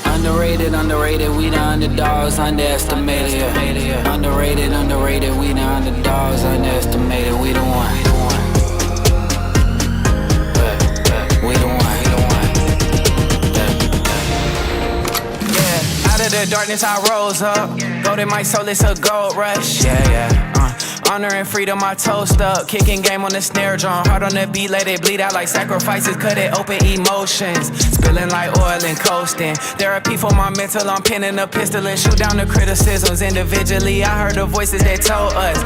Underrated, we the underdogs, underestimated. Underrated, we the underdogs, underestimated. We the one. We the one. Yeah, out of the darkness I rose up. Gold in my soul, it's a gold rush. Honor and freedom, I toast up. Kicking game on the snare drum. Heart on the beat, let it bleed out like sacrifices. Cut it open, emotions spilling like oil and coasting. Therapy for my mental, I'm pinning a pistol and shoot down the criticisms. Individually, I heard the voices that told us,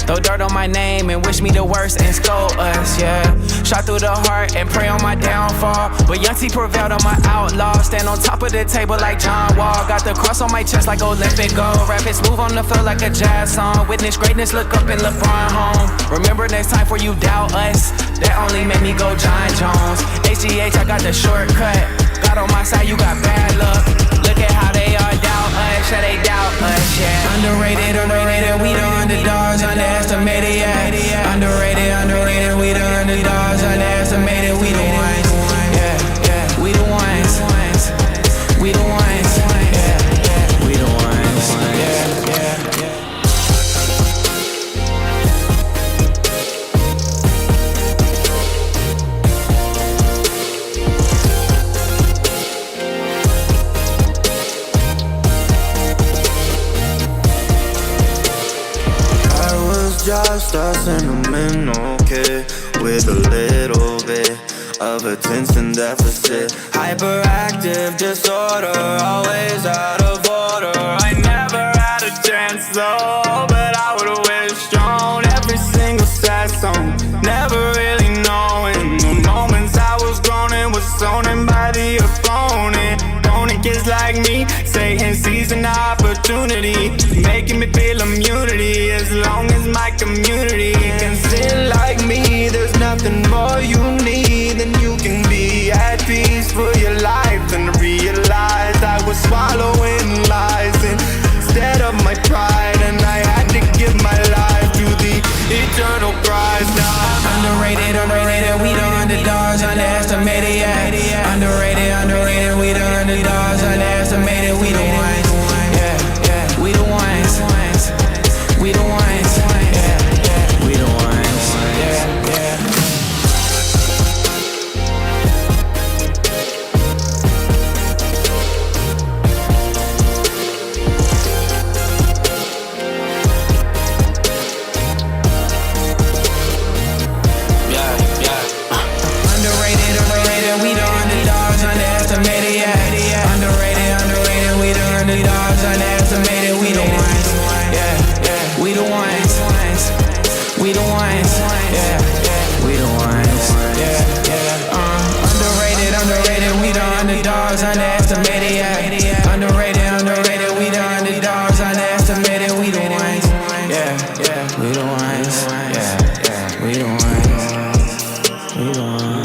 throw dirt on my name and wish me the worst and scold us, Shot through the heart and pray on my downfall. But Young T prevailed on my outlaw. Stand on top of the table like John Wall. Got the cross on my chest like Olympic gold. Rap it smooth on the floor like a jazz song. Witness greatness, look up in LeBron home. Remember next time for you doubt us. That only made me go John Jones. HGH, I got the shortcut. God on my side, you got bad luck. Look at how they all doubt us, yeah, they doubt us, Underrated, we the underdogs, underestimated, Underrated, we the underdogs, underestimated, we the ones, we the ones, we the ones, we the ones, Just a sentimental kid with a little bit of attention deficit. Hyperactive disorder, always out of order. I never had a chance though, but I would've wished on every single sad song. Never really knowing the moments I was groaning was zoning by the opponent. Kids like me, Satan sees an opportunity, making me feel immunity. As long as my community can sin like me, there's nothing more you need than you can be at peace for your life. And realize I was swallowing lies instead of my pride, and I had to give my life to the eternal prize. Now underrated, we the underdogs, underestimated, Underrated, we the underdogs, underestimated, we the ones, we the ones, we the ones, we the ones, Underrated, we the underdogs, underestimated, Underrated, we the underdogs, underestimated, we the ones, we the ones, we the ones, we the ones, Underrated, we the underdogs, underestimated, Underrated, we the underdogs, underestimated, we the ones, we the ones, we the ones, we the ones.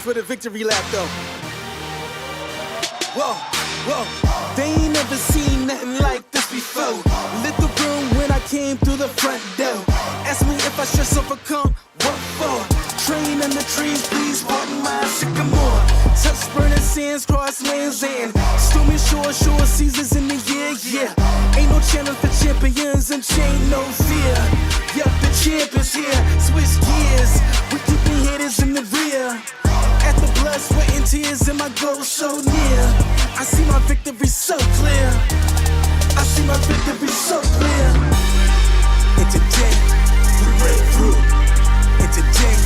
for the victory lap, though. Whoa, whoa. They ain't never seen nothing like this before. Lit the room when I came through the front door. Ask me if I should overcome, what for? Train in the trees, please pardon my sycamore. Touch burning sands, cross lands, and stormy shore seasons in the year, yeah. Ain't no challenge for champions and chain no fear. Yup, the champ is here, switch gears. We keeping haters in the rear. At the blood, sweat, and tears, and my goal so near. I see my victory so clear. I see my victory so clear. And today, we break through. And today,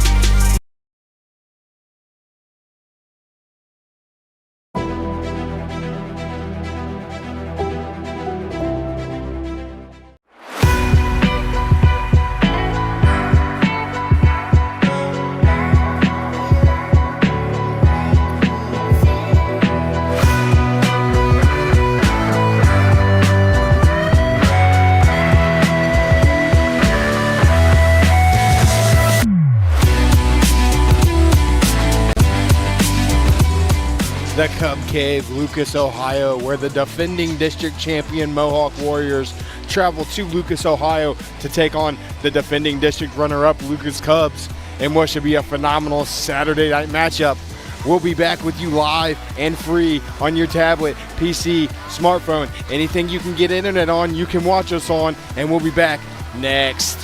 the Cub Cave, Lucas, Ohio, where the defending district champion Mohawk Warriors travel to Lucas, Ohio to take on the defending district runner-up Lucas Cubs in what should be a phenomenal Saturday night matchup. We'll be back with you live and free on your tablet, PC, smartphone, anything you can get internet on, you can watch us on, and we'll be back next.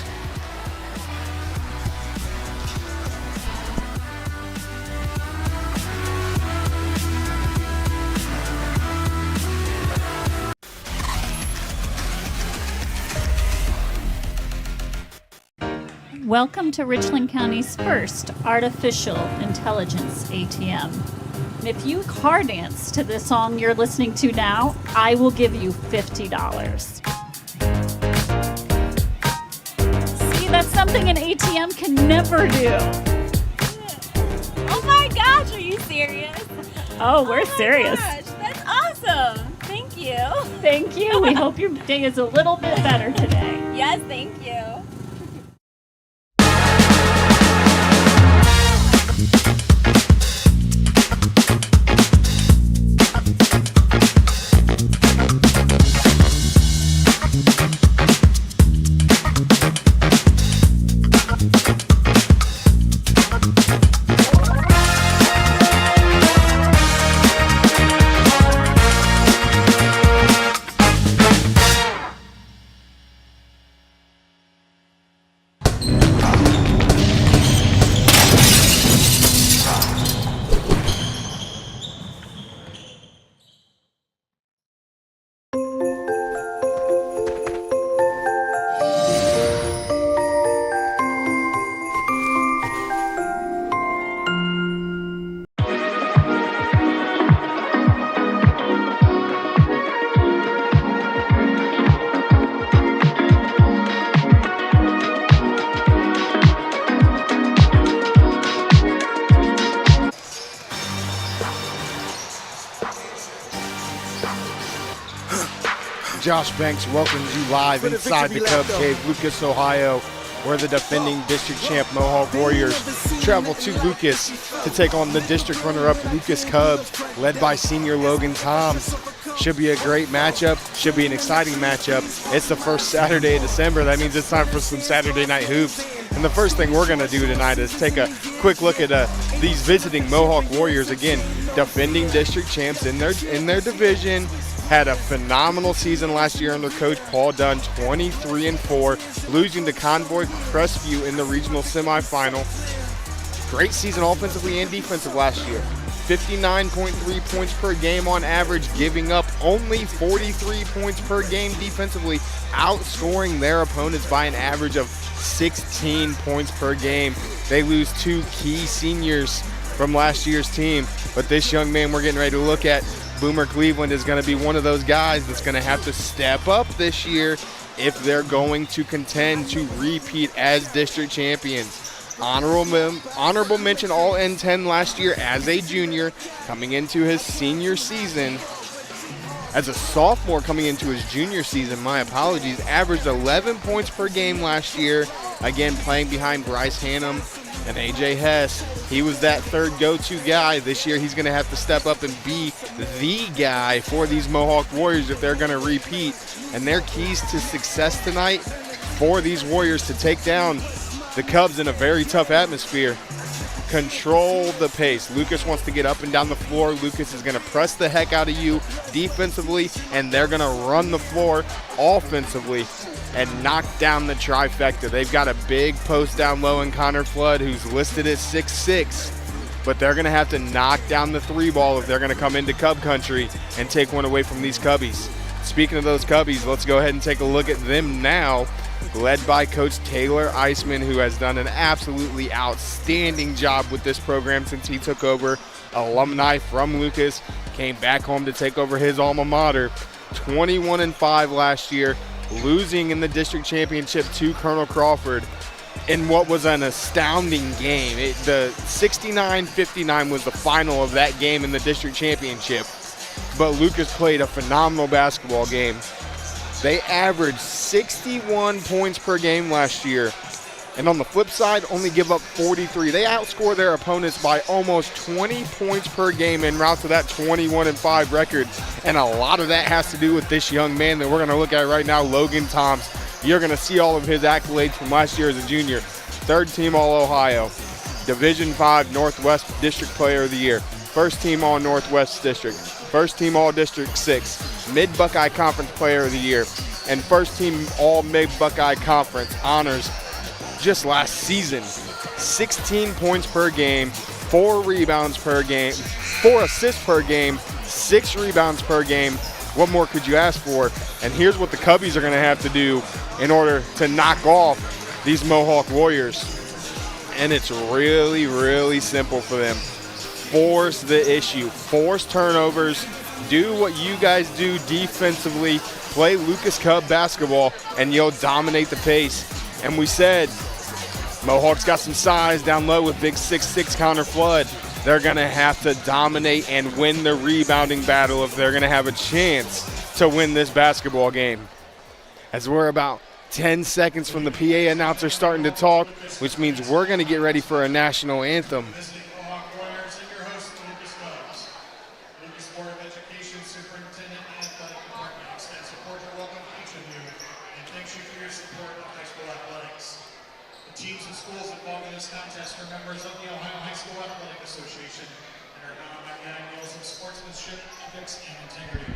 Welcome to Richland County's first artificial intelligence ATM. And if you car dance to the song you're listening to now, I will give you $50. See, that's something an ATM can never do. Oh my gosh, are you serious? Oh, we're serious. Gosh, that's awesome. Thank you. Thank you. We hope your day is a little bit better today. Yes, thank you. Josh Banks welcomes you live inside the Cub Cave, Lucas, Ohio, where the defending district champ Mohawk Warriors travel to Lucas to take on the district runner-up Lucas Cubs, led by senior Logan Toms. Should be a great matchup, should be an exciting matchup. It's the first Saturday of December. That means it's time for some Saturday night hoops. And the first thing we're going to do tonight is take a quick look at these visiting Mohawk Warriors. Again, defending district champs in their division. Had a phenomenal season last year under Coach Paul Dunn, 23-4, losing to Convoy Crestview in the regional semifinal. Great season offensively and defensive last year. 59.3 points per game on average, giving up only 43 points per game defensively, outscoring their opponents by an average of 16 points per game. They lose two key seniors from last year's team, but this young man we're getting ready to look at, Boomer Cleveland, is going to be one of those guys that's going to have to step up this year if they're going to contend to repeat as district champions. Honorable mention all N10 last year as a junior, coming into his senior season. As a sophomore coming into his junior season, my apologies, averaged 11 points per game last year. Again, playing behind Bryce Hannum And AJ Hess, he was that third go-to guy. This year he's going to have to step up and be the guy for these Mohawk Warriors if they're going to repeat. And their keys to success tonight for these Warriors to take down the Cubs in a very tough atmosphere: control the pace. Lucas wants to get up and down the floor. Lucas is going to press the heck out of you defensively, and they're going to run the floor offensively and knock down the trifecta. They've got a big post down low in Connor Flood, who's listed at 6'6", but they're going to have to knock down the three ball if they're going to come into Cub country and take one away from these Cubbies. Speaking of those Cubbies, let's go ahead and take a look at them now, led by Coach Taylor Eisman, who has done an absolutely outstanding job with this program since he took over. Alumni from Lucas, came back home to take over his alma mater. 21-5 last year, losing in the district championship to Colonel Crawford in what was an astounding game. The 69-59 was the final of that game in the district championship, but Lucas played a phenomenal basketball game. They averaged 61 points per game last year, and on the flip side, only give up 43. They outscore their opponents by almost 20 points per game en route to that 21-5 record, and a lot of that has to do with this young man that we're going to look at right now, Logan Toms. You're going to see all of his accolades from last year as a junior. Third team All-Ohio, Division V Northwest District Player of the Year, first team All-Northwest District, first team All-District 6, Mid-Buckeye Conference Player of the Year, and first team All-Mid-Buckeye Conference honors just last season. 16 points per game, 4 rebounds per game, 4 assists per game, 6 rebounds per game. What more could you ask for? And here's what the Cubbies are going to have to do in order to knock off these Mohawk Warriors. And it's really, really simple for them. Force the issue, force turnovers, do what you guys do defensively, play Lucas Cub basketball, and you'll dominate the pace. And we said, Mohawk's got some size down low with big 6'6" Connor Flood. They're going to have to dominate and win the rebounding battle if they're going to have a chance to win this basketball game. As we're about 10 seconds from the PA announcer starting to talk, which means we're going to get ready for a national anthem. Teams and schools involved in this contest are members of the Ohio High School Athletic Association and are bound by the ideals of sportsmanship, ethics, and integrity.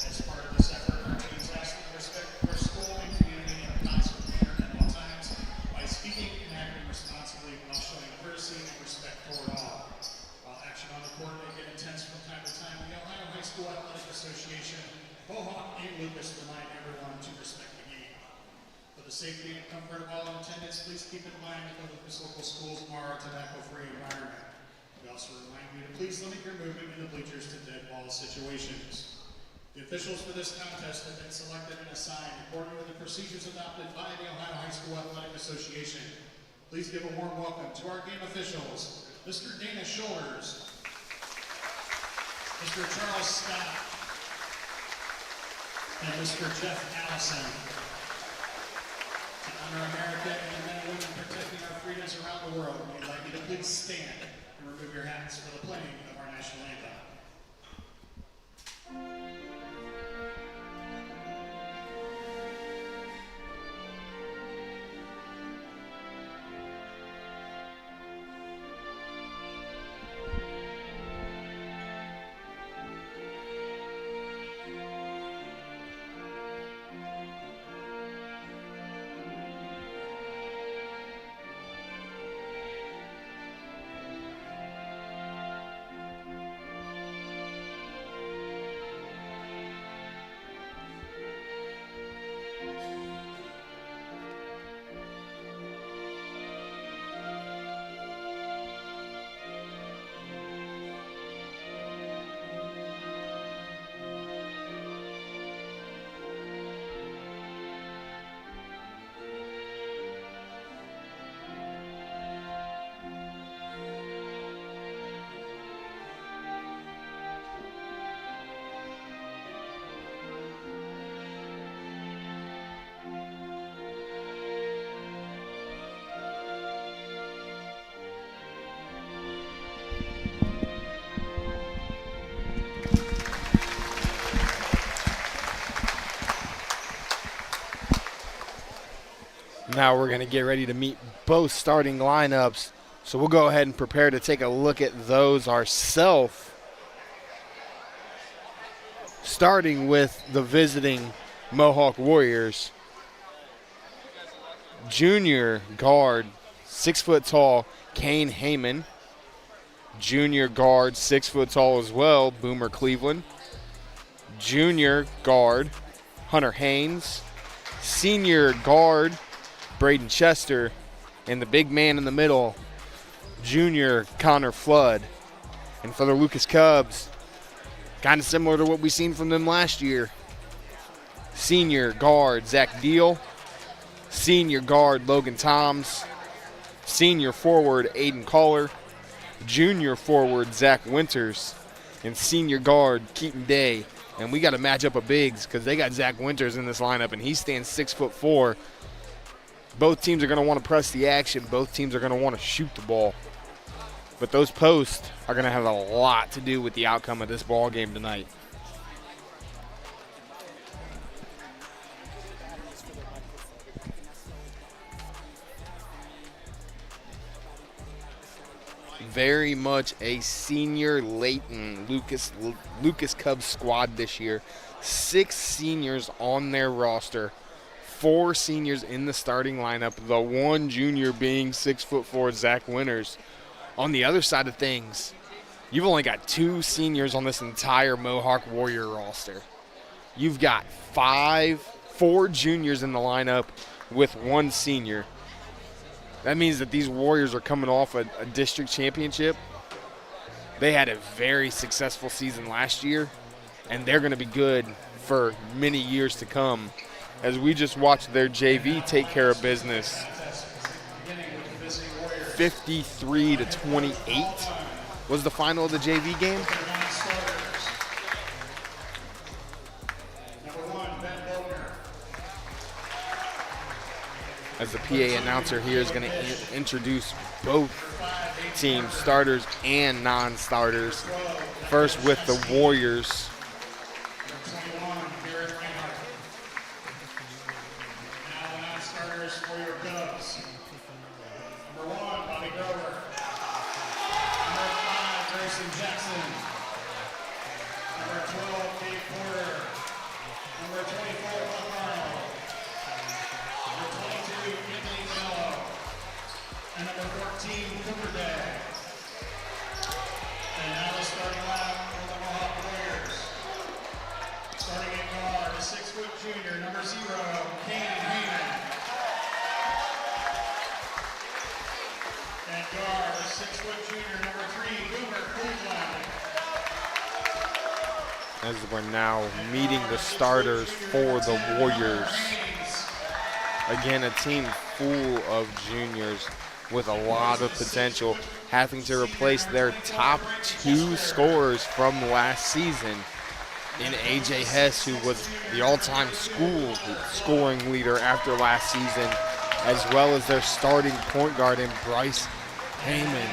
As part of this effort, our teams ask that you respect your school and community in a positive manner at all times by speaking and acting responsibly while showing courtesy and respect toward all. While action on the court may get intense from time to time, the Ohio High School Athletic Association, Mohawk, and Lucas remind everyone to respect the game. For the safety and comfort of all in attendance, please keep in mind that the Lucas local schools are a tobacco-free environment. We also remind you to please limit your movement in the bleachers to dead ball situations. The officials for this contest have been selected and assigned according to the procedures adopted by the Ohio High School Athletic Association. Please give a warm welcome to our game officials, Mr. Dana Shoulders, Mr. Charles Scott, and Mr. Jeff Allison. To honor America and the men and women protecting our freedoms around the world, we'd like you to please stand and remove your hats for the playing of our national anthem. Now we're going to get ready to meet both starting lineups. So we'll go ahead and prepare to take a look at those ourselves. Starting with the visiting Mohawk Warriors. Junior guard, 6 foot tall, Kane Heyman. Junior guard, 6 foot tall as well, Boomer Cleveland. Junior guard, Hunter Haynes. Senior guard, Braden Chester. And the big man in the middle, junior Connor Flood. And for the Lucas Cubs, kind of similar to what we seen from them last year. Senior guard, Zach Deal. Senior guard, Logan Toms. Senior forward, Aiden Caller. Junior forward, Zach Winters. And senior guard, Keaton Day. And we got to match up a bigs because they got Zach Winters in this lineup, and he stands 6'4". Both teams are going to want to press the action. Both teams are going to want to shoot the ball. But those posts are going to have a lot to do with the outcome of this ball game tonight. Very much a senior laden Lucas Cubs squad this year. 6 seniors on their roster. 4 seniors in the starting lineup. The one junior being 6'4", Zach Winters. On the other side of things, you've only got 2 seniors on this entire Mohawk Warrior roster. You've got 4 juniors in the lineup with 1 senior. That means that these Warriors are coming off a district championship. They had a very successful season last year, and they're going to be good for many years to come. As we just watched their JV take care of business, 53-28 was the final of the JV game. As the PA announcer here is going to introduce both teams, starters and non-starters. First with the Warriors. As we're now meeting the starters for the Warriors. Again, a team full of juniors with a lot of potential, having to replace their top 2 scorers from last season in A.J. Hess, who was the all-time school scoring leader after last season, as well as their starting point guard in Bryce Heyman.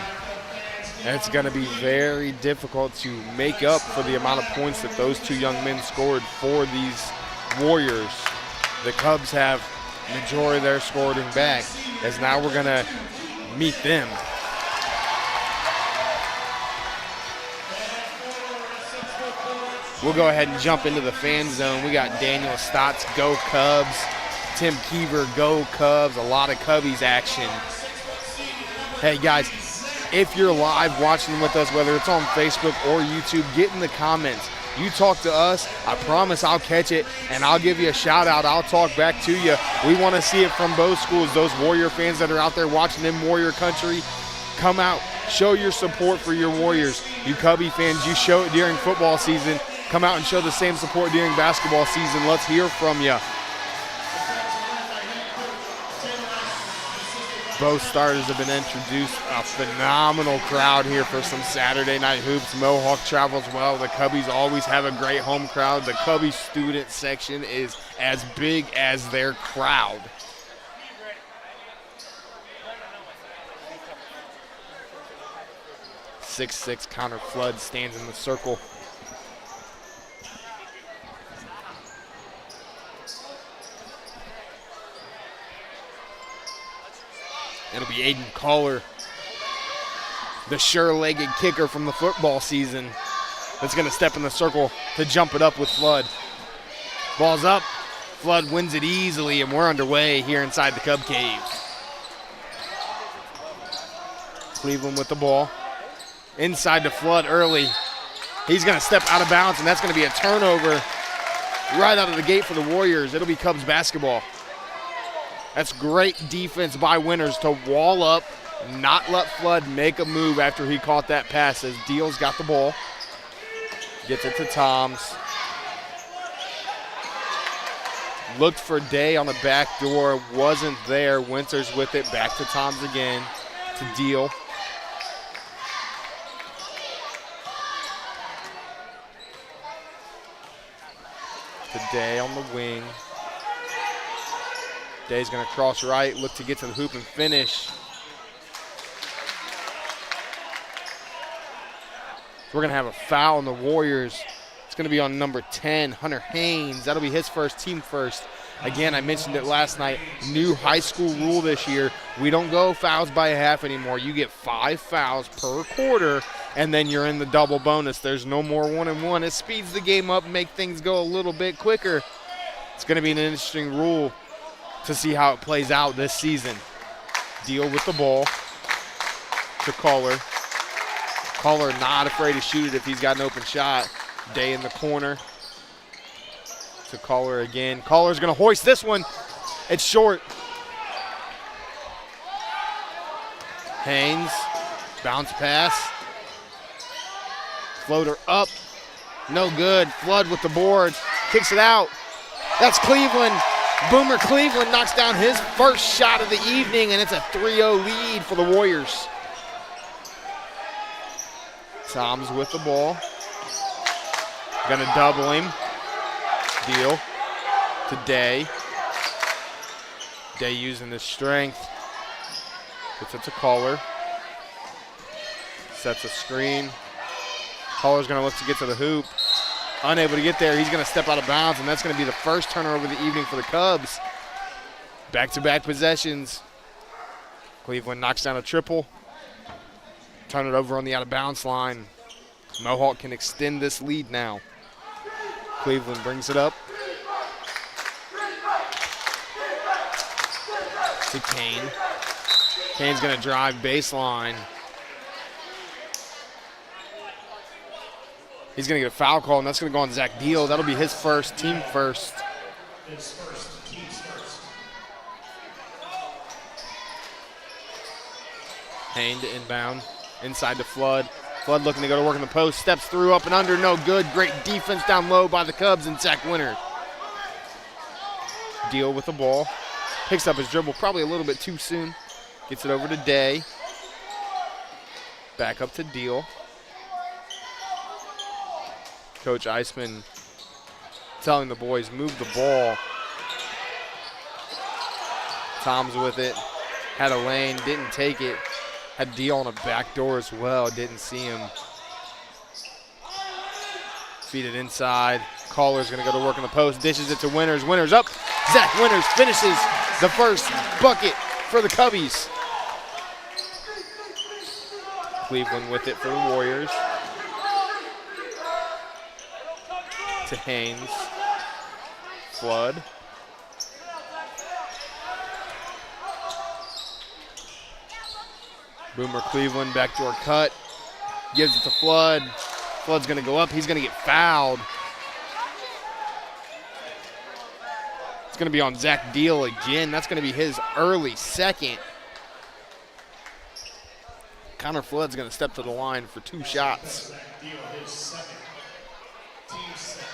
And it's going to be very difficult to make up for the amount of points that those 2 young men scored for these Warriors. The Cubs have the majority of their scoring back, as now we're going to meet them. We'll go ahead and jump into the fan zone. We got Daniel Stotts, go Cubs. Tim Keever, go Cubs. A lot of Cubbies action. Hey, guys. If you're live watching with us, whether it's on Facebook or YouTube, get in the comments. You talk to us, I promise I'll catch it, and I'll give you a shout out. I'll talk back to you. We want to see it from both schools. Those Warrior fans that are out there watching in Warrior country, come out, show your support for your Warriors. You Cubby fans, you show it during football season. Come out and show the same support during basketball season. Let's hear from you. Both starters have been introduced. A phenomenal crowd here for some Saturday night hoops. Mohawk travels well. The Cubbies always have a great home crowd. The Cubby student section is as big as their crowd. .66 Connor Flood stands in the circle. It'll be Aiden Caller, the sure-legged kicker from the football season, that's going to step in the circle to jump it up with Flood. Ball's up. Flood wins it easily, and we're underway here inside the Cub Cave. Cleveland with the ball. Inside to Flood early. He's going to step out of bounds, and that's going to be a turnover right out of the gate for the Warriors. It'll be Cubs basketball. That's great defense by Winters to wall up, not let Flood make a move after he caught that pass as Deal's got the ball. Gets it to Toms. Looked for Day on the back door, wasn't there. Winters with it, back to Toms again, to Deal. To Day on the wing. Day's gonna cross right, look to get to the hoop and finish. We're gonna have a foul on the Warriors. It's gonna be on number 10, Hunter Haynes. That'll be his first, team first. Again, I mentioned it last night, new high school rule this year. We don't go fouls by a half anymore. You get 5 fouls per quarter, and then you're in the double bonus. There's no more 1-and-1. It speeds the game up, make things go a little bit quicker. It's gonna be an interesting rule to see how it plays out this season. Deal with the ball to Caller. Caller not afraid to shoot it if he's got an open shot. Day in the corner to Caller again. Caller's gonna hoist this one. It's short. Haynes, bounce pass. Floater up, no good. Flood with the board, kicks it out. That's Cleveland. Boomer Cleveland knocks down his first shot of the evening, and it's a 3-0 lead for the Warriors. Toms with the ball. Gonna double him. Deal to Day. Day using his strength. Gets it to Caller. Sets a screen. Caller's gonna look to get to the hoop. Unable to get there, he's gonna step out of bounds, and that's gonna be the first turnover of the evening for the Cubs. Back-to-back possessions. Cleveland knocks down a triple. Turn it over on the out-of-bounds line. Mohawk can extend this lead now. Cleveland brings it up. To Kane. Kane's gonna drive baseline. He's gonna get a foul call, and that's gonna go on Zach Deal. That'll be his first, team first. His first, team's first. Hayne to inbound, inside to Flood. Flood looking to go to work in the post, steps through, up and under, no good. Great defense down low by the Cubs and Zach Winter. Deal with the ball, picks up his dribble probably a little bit too soon. Gets it over to Day. Back up to Deal. Coach Eisman telling the boys, move the ball. Tom's with it, had a lane, didn't take it. Had Deal on a back door as well, didn't see him. Feed it inside. Caller's gonna go to work in the post, dishes it to Winters. Winters up, Zach Winters finishes the first bucket for the Cubbies. Cleveland with it for the Warriors. To Haynes. Flood. Boomer Cleveland, backdoor cut. Gives it to Flood. Flood's gonna go up, he's gonna get fouled. It's gonna be on Zach Deal again. That's gonna be his early second. Connor Flood's gonna step to the line for 2 shots. Zach Deal, his second. Team second.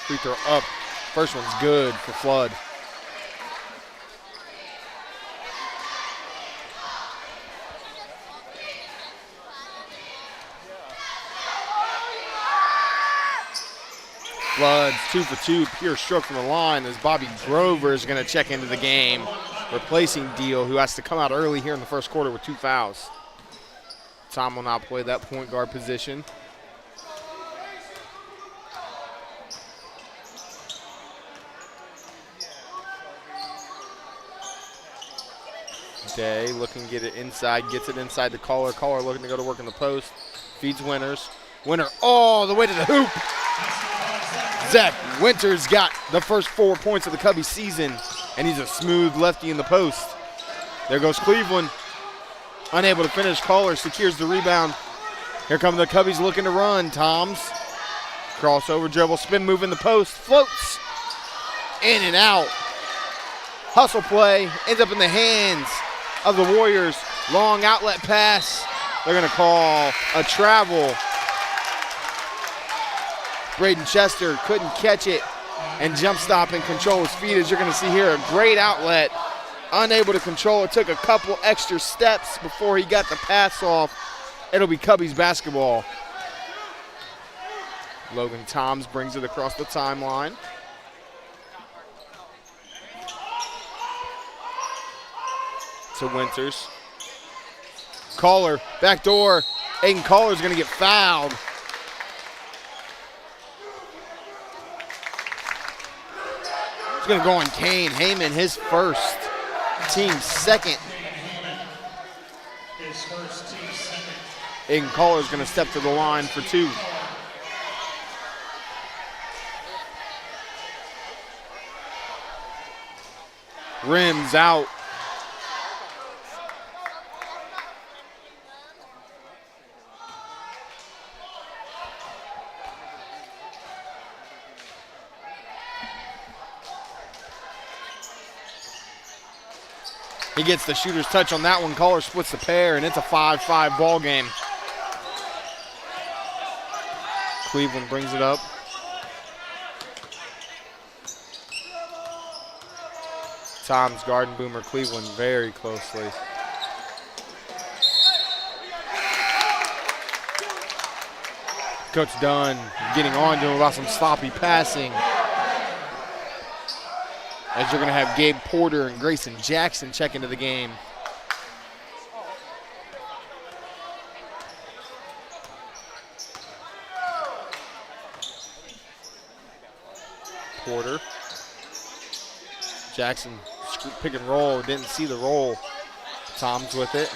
Free throw up. First one's good for Flood. Flood's 2 for 2, pure stroke from the line as Bobby Grover is going to check into the game, replacing Deal, who has to come out early here in the first quarter with 2 fouls. Tom will not play that point guard position. Okay, looking to get it inside, gets it inside the Caller. Caller looking to go to work in the post. Feeds Winters. Winter all the way to the hoop. Zach Winters got the first 4 points of the Cubby season, and he's a smooth lefty in the post. There goes Cleveland. Unable to finish. Caller secures the rebound. Here come the Cubbies looking to run. Toms. Crossover dribble, spin move in the post. Floats. In and out. Hustle play. Ends up in the hands of the Warriors. Long outlet pass. They're going to call a travel. Braden Chester couldn't catch it and jump stop and control his feet. As you're going to see here, a great outlet. Unable to control it. Took a couple extra steps before he got the pass off. It'll be Cubbies basketball. Logan Toms brings it across the timeline. To Winters. Caller, backdoor. Aiden Caller's going to get fouled. It's going to go on Kane Heyman, his first, team's second. His first team second. Aiden Caller's going to step to the line for 2. Rims out. He gets the shooter's touch on that one. Caller splits the pair, and it's a 5-5 ball game. Cleveland brings it up. Tom's guarding Boomer Cleveland very closely. Coach Dunn getting on to him about some sloppy passing. As you're going to have Gabe Porter and Grayson Jackson check into the game. Porter. Jackson pick and roll, didn't see the roll. Toms with it.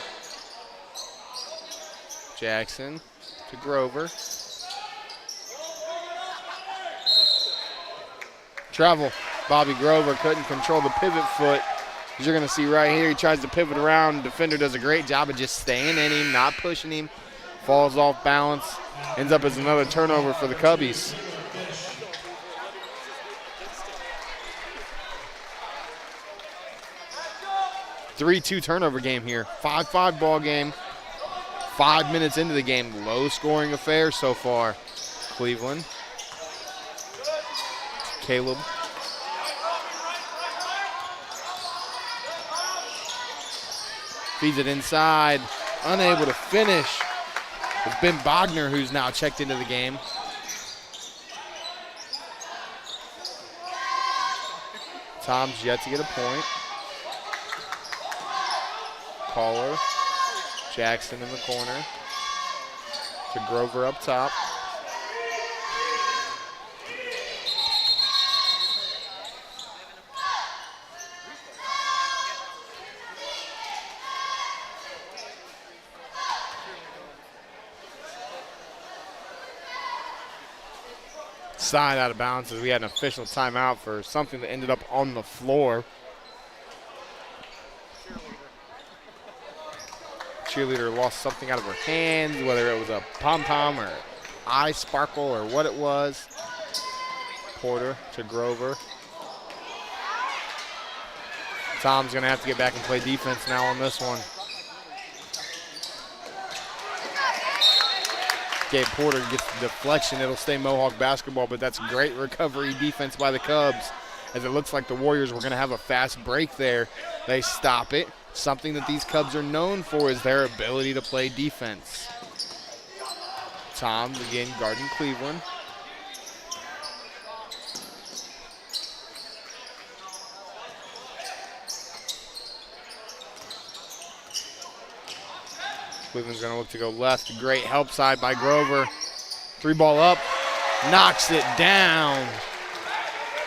Jackson to Grover. Travel. Bobby Grover couldn't control the pivot foot. As you're going to see right here, he tries to pivot around. Defender does a great job of just staying in him, not pushing him. Falls off balance. Ends up as another turnover for the Cubbies. Three-two turnover game here. 5-5 ball game. 5 minutes into the game. Low scoring affair so far. Cleveland. Caleb. Feeds it inside. Unable to finish. It's Ben Bogner who's now checked into the game. Tom's yet to get a point. Caller. Jackson in the corner. To Grover up top. Side out of bounds as we had an official timeout for something that ended up on the floor. Cheerleader lost something out of her hands, whether it was a pom-pom or eye sparkle or what it was. Porter to Grover. Tom's going to have to get back and play defense now on this one. Gabe Porter gets the deflection. It'll stay Mohawk basketball, but that's great recovery defense by the Cubs as it looks like the Warriors were going to have a fast break there. They stop it. Something that these Cubs are known for is their ability to play defense. Toms again guarding Cleveland. Cleveland's going to look to go left. Great help side by Grover. 3-ball up. Knocks it down.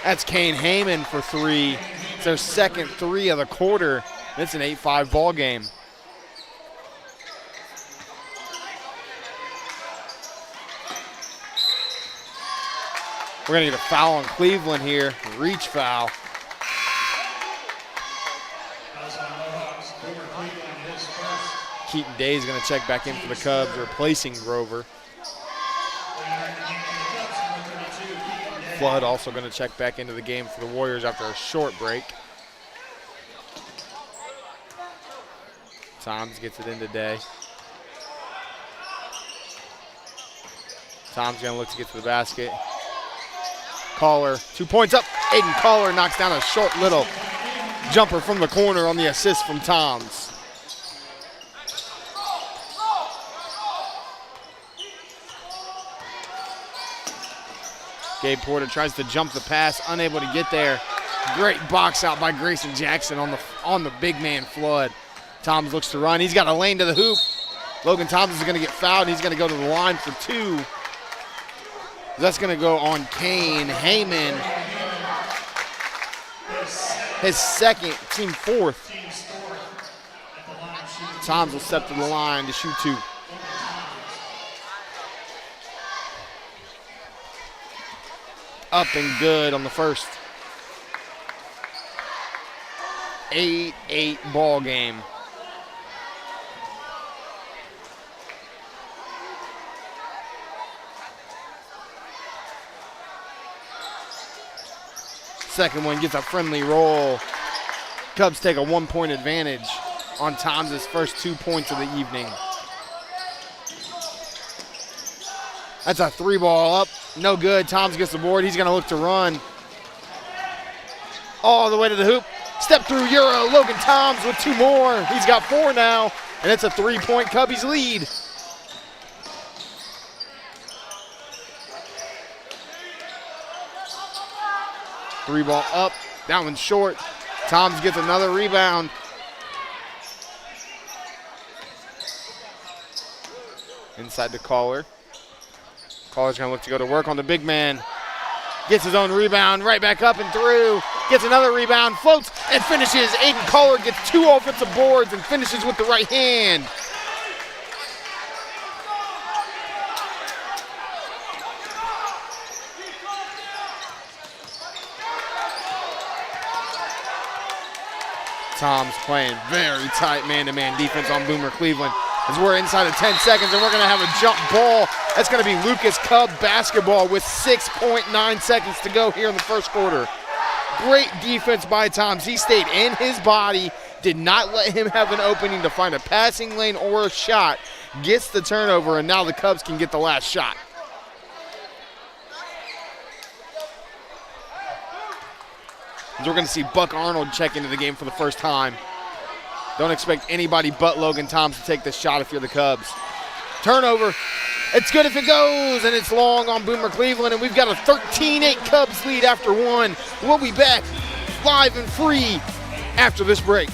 That's Kane Heyman for 3. It's their second 3 of the quarter. It's an 8-5 ball game. We're going to get a foul on Cleveland here, reach foul. Keaton Day is going to check back in for the Cubs, replacing Grover. Flood also going to check back into the game for the Warriors after a short break. Toms gets it in today. Toms going to look to get to the basket. Caller, 2 points up. Aiden Caller knocks down a short little jumper from the corner on the assist from Toms. Gabe Porter tries to jump the pass, unable to get there. Great box out by Grayson Jackson on the big man Flood. Toms looks to run. He's got a lane to the hoop. Logan Toms is going to get fouled. He's going to go to the line for 2. That's going to go on Kane Heyman. His second, team fourth. Toms will step to the line to shoot 2. Up and good on the first. 8-8 ball game. Second one gets a friendly roll. Cubs take a 1-point advantage on Toms' first 2 points of the evening. That's a 3-ball up. No good. Toms gets the board. He's going to look to run all the way to the hoop. Step through Euro. Logan Toms with 2 more. He's got 4 now, and it's a 3-point Cubbies lead. Three ball up. That one's short. Toms gets another rebound. Inside the Caller. Caller's going to look to go to work on the big man. Gets his own rebound, right back up and through. Gets another rebound, floats, and finishes. Aiden Caller gets 2 offensive boards and finishes with the right hand. Toms playing very tight man-to-man defense on Boomer Cleveland. As we're inside of 10 seconds, and we're going to have a jump ball. That's going to be Lucas Cub basketball with 6.9 seconds to go here in the first quarter. Great defense by Toms. He stayed in his body, did not let him have an opening to find a passing lane or a shot. Gets the turnover, and now the Cubs can get the last shot. We're going to see Buck Arnold check into the game for the first time. Don't expect anybody but Logan Toms to take this shot if you're the Cubs. Turnover. It's good if it goes, and it's long on Boomer Cleveland, and we've got a 13-8 Cubs lead after 1. We'll be back live and free after this break.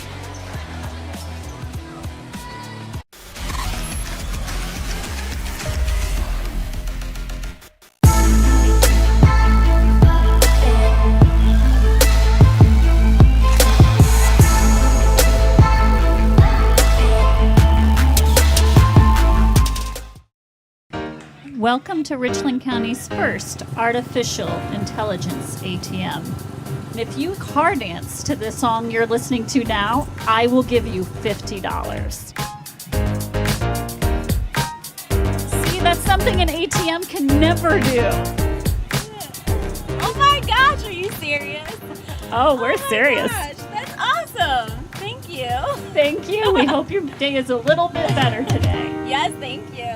Welcome to Richland County's first artificial intelligence ATM. And if you car dance to the song you're listening to now, I will give you $50. See, that's something an ATM can never do. Oh my gosh, are you serious? Oh, we're serious. Gosh, that's awesome. Thank you. Thank you. We hope your day is a little bit better today. Yes, thank you.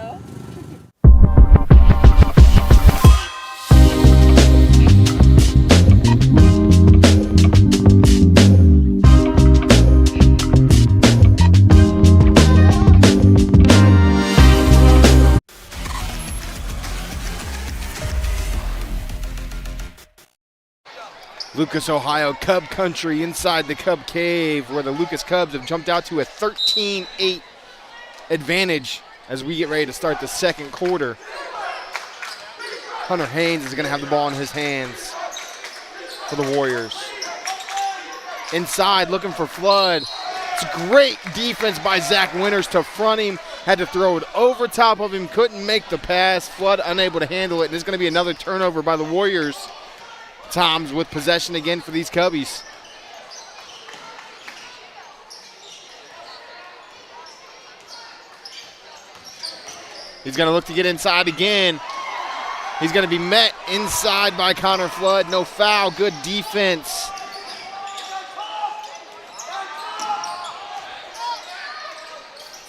Lucas, Ohio, Cub Country inside the Cub Cave, where the Lucas Cubs have jumped out to a 13-8 advantage as we get ready to start the second quarter. Hunter Haynes is going to have the ball in his hands for the Warriors. Inside, looking for Flood. It's great defense by Zach Winters to front him. Had to throw it over top of him. Couldn't make the pass. Flood unable to handle it. And it's going to be another turnover by the Warriors. Toms with possession again for these Cubbies. He's going to look to get inside again. He's going to be met inside by Connor Flood. No foul. Good defense.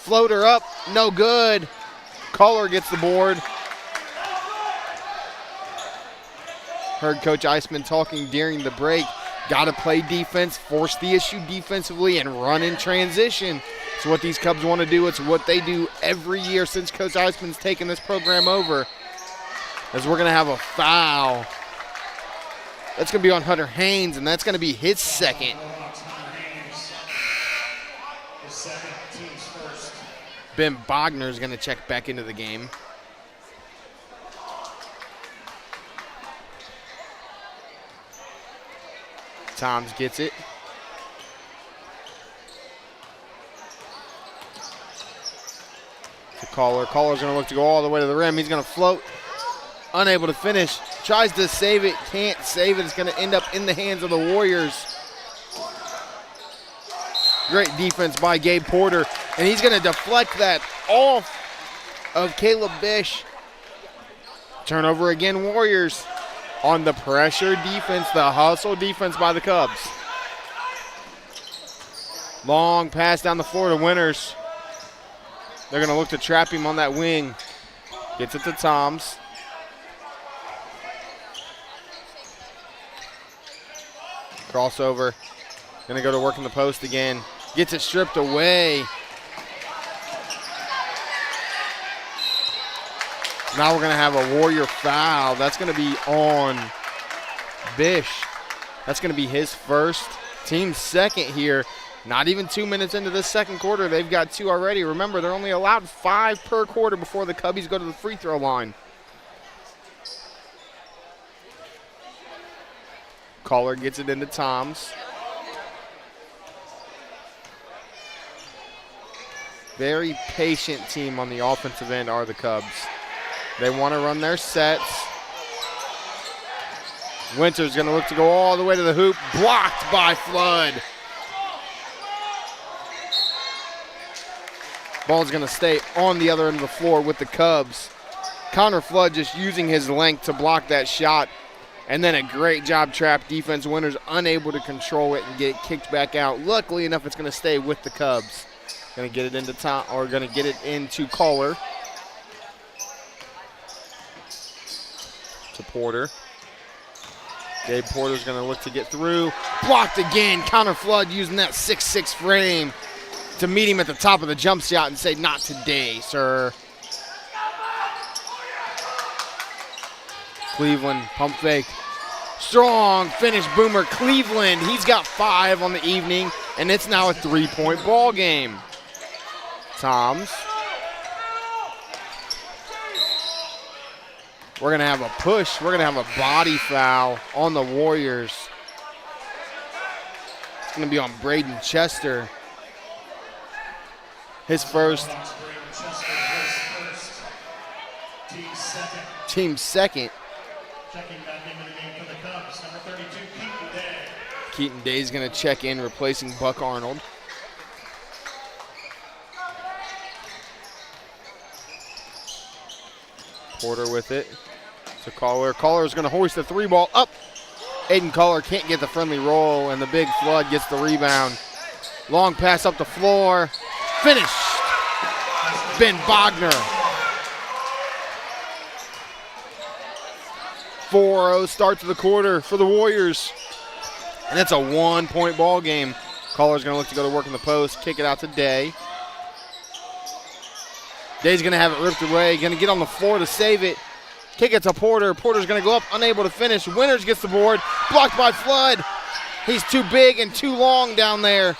Floater up. No good. Kohler gets the board. Heard Coach Eisman talking during the break. Got to play defense, force the issue defensively, and run in transition. It's what these Cubs want to do. It's what they do every year since Coach Eisman's taken this program over. As we're going to have a foul. That's going to be on Hunter Haynes, and that's going to be his second. Ben Bogner is going to check back into the game. Toms gets it. To Kohler. Kohler's going to look to go all the way to the rim. He's going to float. Unable to finish. Tries to save it. Can't save it. It's going to end up in the hands of the Warriors. Great defense by Gabe Porter. And he's going to deflect that off of Caleb Bish. Turnover again, Warriors. On the pressure defense, the hustle defense by the Cubs. Long pass down the floor to Winters. They're going to look to trap him on that wing. Gets it to Toms. Crossover. Going to go to work in the post again. Gets it stripped away. Now we're going to have a Warrior foul. That's going to be on Bish. That's going to be his first, team second here. Not even 2 minutes into this second quarter. They've got 2 already. Remember, they're only allowed 5 per quarter before the Cubbies go to the free throw line. Kohler gets it into Toms. Very patient team on the offensive end are the Cubs. They want to run their sets. Winter's going to look to go all the way to the hoop. Blocked by Flood. Ball's going to stay on the other end of the floor with the Cubs. Connor Flood just using his length to block that shot. And then a great job trap defense. Winters unable to control it and get it kicked back out. Luckily enough, it's going to stay with the Cubs. Going to get it into going to get it into Kohler. To Porter. Gabe Porter's going to look to get through. Blocked again. Connor Flood using that 6'6" frame to meet him at the top of the jump shot and say, not today, sir. Cleveland, pump fake. Strong finish, Boomer Cleveland. He's got 5 on the evening, and it's now a 3-point ball game. Toms. We're going to have a push. We're going to have a body foul on the Warriors. It's going to be on Braden Chester. His first. Team second. Checking back into the game for the Cubs, number 32, Keaton Day. Keaton Day's going to check in, replacing Buck Arnold. Porter with it to Kohler. Kohler's going to hoist the 3-ball up. Aiden Kohler can't get the friendly roll, and the big Flood gets the rebound. Long pass up the floor. Finished. Ben Bogner. 4-0 start to the quarter for the Warriors. And it's a 1-point ball game. Kohler's going to look to go to work in the post, kick it out to Day. Day's going to have it ripped away, going to get on the floor to save it. Kick it to Porter. Porter's going to go up, unable to finish. Winters gets the board, blocked by Flood. He's too big and too long down there.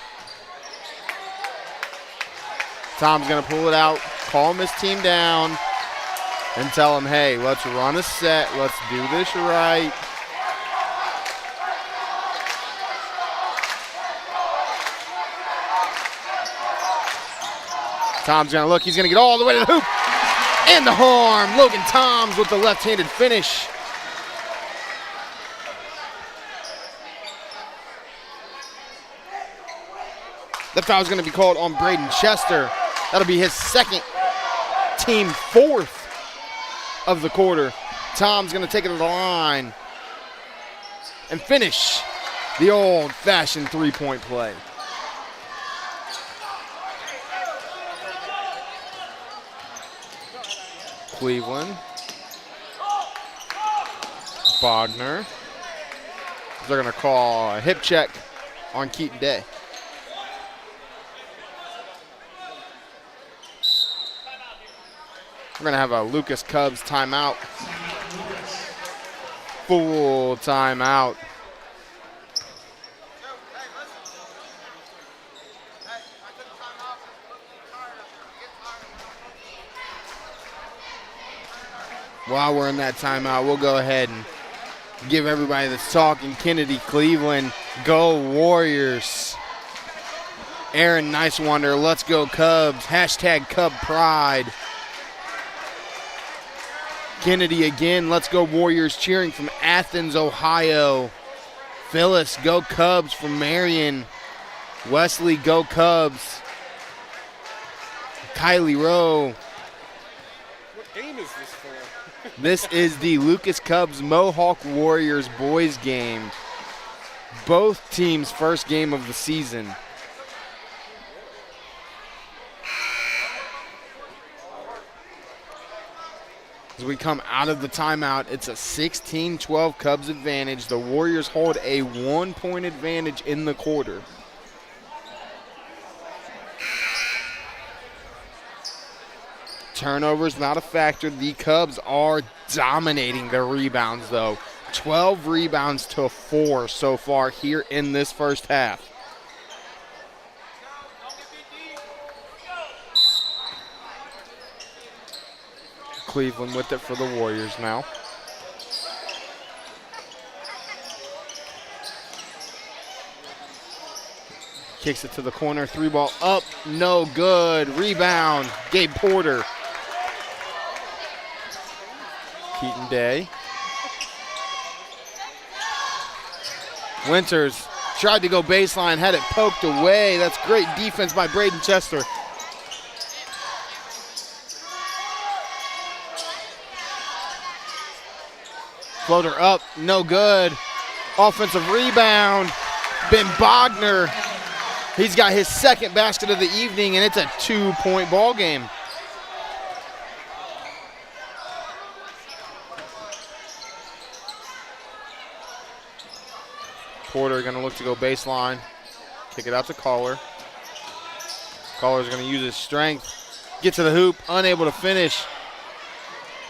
Tom's going to pull it out, calm his team down, and tell him, hey, let's run a set. Let's do this right. Tom's going to look. He's going to get all the way to the hoop. And the horn. Logan Toms with the left-handed finish. The foul is going to be called on Braden Chester. That'll be his second, team fourth of the quarter. Tom's going to take it to the line and finish the old-fashioned three-point play. Cleveland. Bogner. They're going to call a hip check on Keaton Day. We're going to have a Lucas Cubs timeout. Full timeout. While we're in that timeout, we'll go ahead and give everybody that's talking. Kennedy, Cleveland, go Warriors. Aaron Nicewander, let's go Cubs. Hashtag Cub Pride. Kennedy again, let's go Warriors, cheering from Athens, Ohio. Phyllis, go Cubs from Marion. Wesley, go Cubs. Kylie Rowe. What game is this for? This is the Lucas Cubs Mohawk Warriors boys game. Both teams' first game of the season. As we come out of the timeout, it's a 16-12 Cubs advantage. The Warriors hold a 1-point advantage in the quarter. Turnovers not a factor. The Cubs are dominating the rebounds, though. 12 rebounds to 4 so far here in this first half. Cleveland with it for the Warriors now. Kicks it to the corner, three ball up, no good. Rebound, Gabe Porter. Keaton Day. Winters tried to go baseline, had it poked away. That's great defense by Braden Chester. Floater up, no good. Offensive rebound, Ben Bogner. He's got his second basket of the evening, and it's a 2-point ball game. Porter gonna look to go baseline. Kick it out to Caller. Caller's gonna use his strength. Get to the hoop, unable to finish.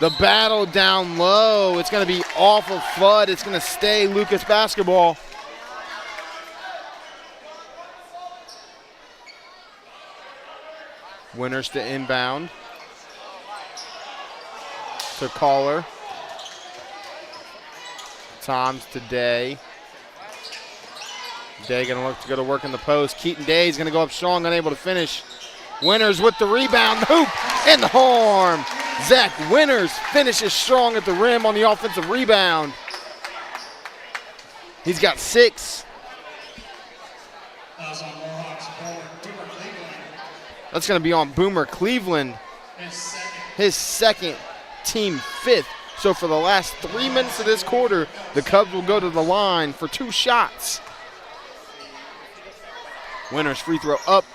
The battle down low. It's going to be off of Flood. It's going to stay Lucas basketball. Winters to inbound. To Caller. Toms to Day. Day going to look to go to work in the post. Keaton Day is going to go up strong, unable to finish. Winters with the rebound, the hoop, and the horn. Zach Winters finishes strong at the rim on the offensive rebound. He's got 6. That's going to be on Boomer Cleveland. His second, team 5th. So for the last 3 minutes of this quarter, the Cubs will go to the line for 2 shots. Winters free throw up.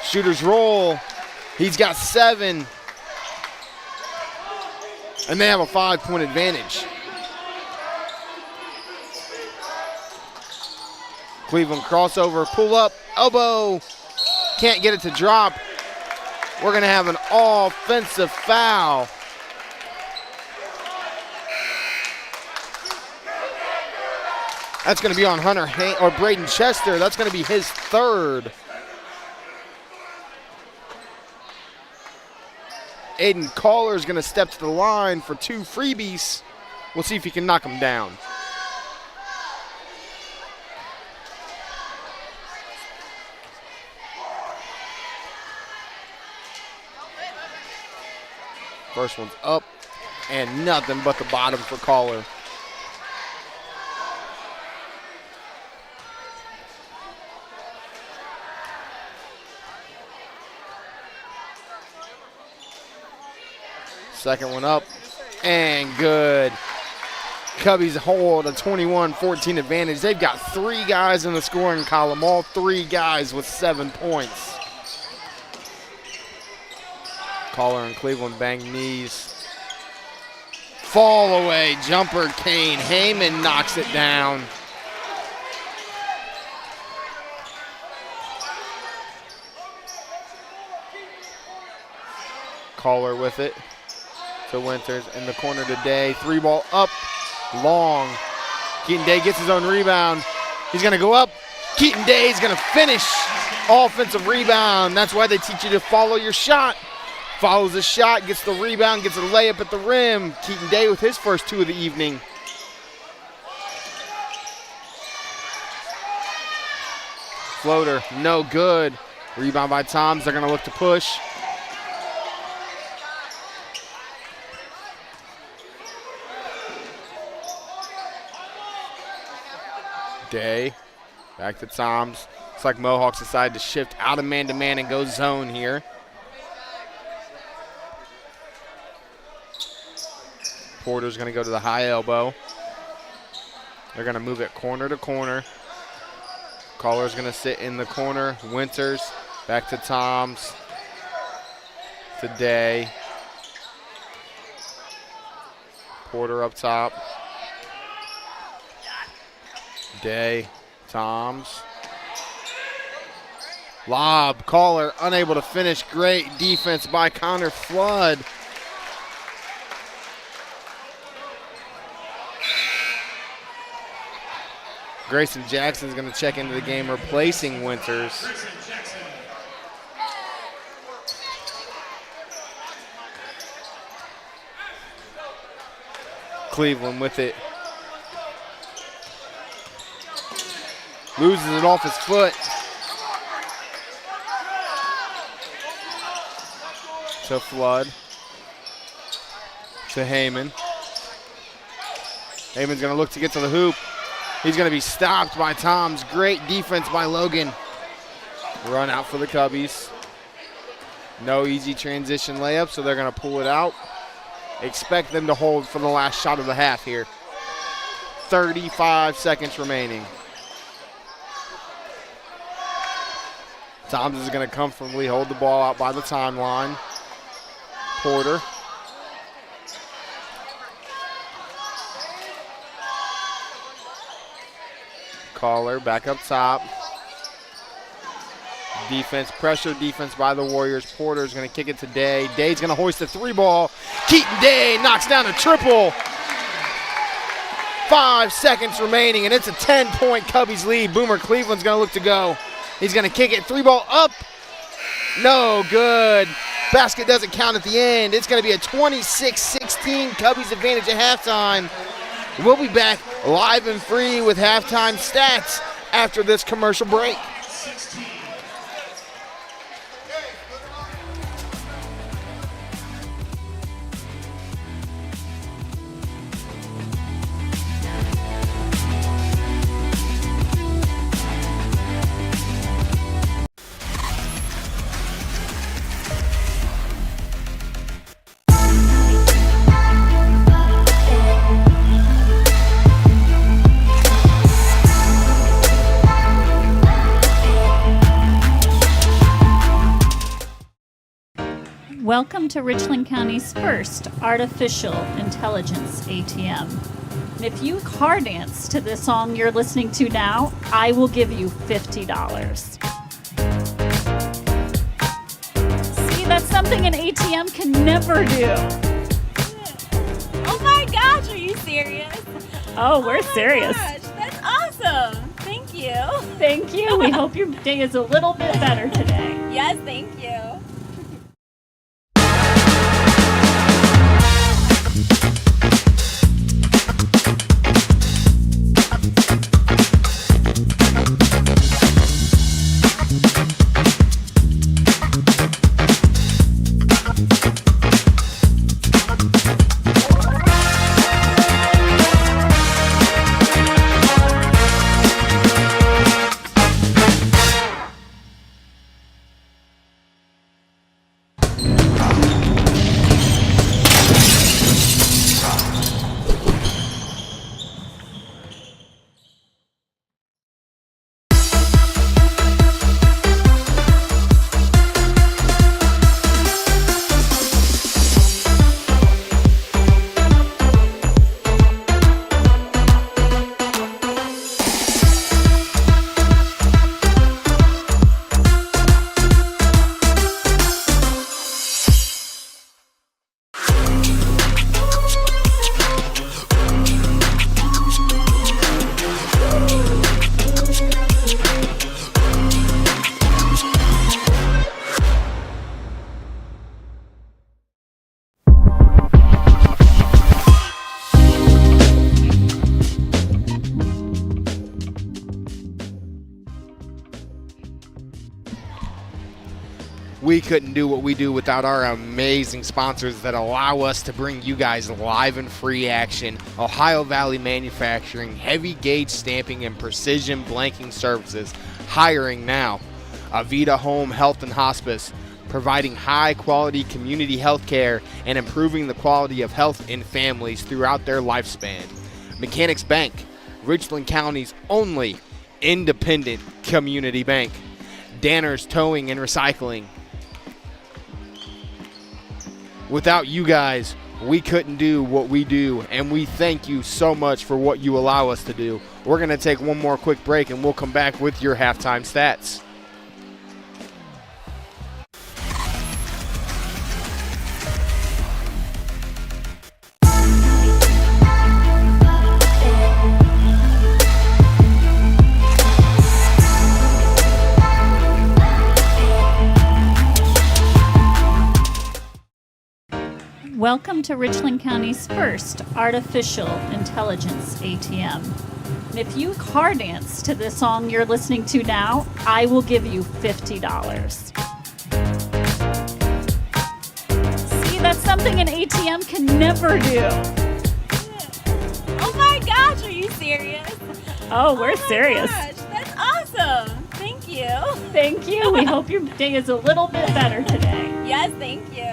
Shooters roll. He's got 7. And they have a 5-point advantage. Cleveland crossover, pull up, elbow. Can't get it to drop. We're going to have an offensive foul. That's going to be on Braden Chester. That's going to be his 3rd. Aiden Caller is going to step to the line for 2 freebies. We'll see if he can knock them down. First one's up, and nothing but the bottom for Caller. Second one up, and good. Cubbies hold a 21-14 advantage. They've got 3 guys in the scoring column, all 3 guys with 7 points. Caller and Cleveland bang knees. Fall away, jumper Kane. Heyman knocks it down. Caller with it to Winters in the corner today. 3-ball up, long. Keaton Day gets his own rebound. He's gonna go up. Keaton Day is gonna finish. Offensive rebound. That's why they teach you to follow your shot. Follows the shot, gets the rebound, gets a layup at the rim. Keaton Day with his first 2 of the evening. Floater, no good. Rebound by Toms. They're gonna look to push. Day, back to Toms. Looks like Mohawks decide to shift out of man-to-man and go zone here. Porter's going to go to the high elbow. They're going to move it corner to corner. Caller's going to sit in the corner. Winters back to Toms. To Day. Porter up top. Day, Toms. Lob, Caller unable to finish. Great defense by Connor Flood. Grayson Jackson's going to check into the game, replacing Winters. Cleveland with it. Loses it off his foot. To Flood. To Heyman. Heyman's going to look to get to the hoop. He's going to be stopped by Toms. Great defense by Logan. Run out for the Cubbies. No easy transition layup, so they're going to pull it out. Expect them to hold for the last shot of the half here. 35 seconds remaining. Toms is going to comfortably hold the ball out by the timeline. Porter. Caller back up top. Defense, pressure defense by the Warriors. Porter's going to kick it to Day. Day's going to hoist the 3-ball. Keaton Day knocks down a triple. 5 seconds remaining, and it's a 10-point Cubbies lead. Boomer Cleveland's going to look to go. He's going to kick it. 3-ball up. No good. Basket doesn't count at the end. It's going to be a 26-16 Cubbies advantage at halftime. We'll be back live and free with halftime stats after this commercial break. Welcome to Richland County's first artificial intelligence ATM. And if you car dance to the song you're listening to now, I will give you $50. See, that's something an ATM can never do. Oh my gosh, are you serious? Oh, we're serious. Gosh, that's awesome. Thank you. Thank you. We hope your day is a little bit better today. Yes, thank you. We couldn't do what we do without our amazing sponsors that allow us to bring you guys live and free action. Ohio Valley Manufacturing, heavy gauge stamping and precision blanking services, hiring now. Avita Home Health and Hospice, providing high-quality community health care and improving the quality of health in families throughout their lifespan. Mechanics Bank, Richland County's only independent community bank. Danner's Towing and Recycling. Without you guys, we couldn't do what we do, and we thank you so much for what you allow us to do. We're going to take one more quick break, and we'll come back with your halftime stats. Welcome to Richland County's first artificial intelligence ATM. If you car dance to the song you're listening to now, I will give you $50. See, that's something an ATM can never do. Oh my gosh, are you serious? Oh, we're serious. Gosh, that's awesome. Thank you. Thank you. We hope your day is a little bit better today. Yes, thank you.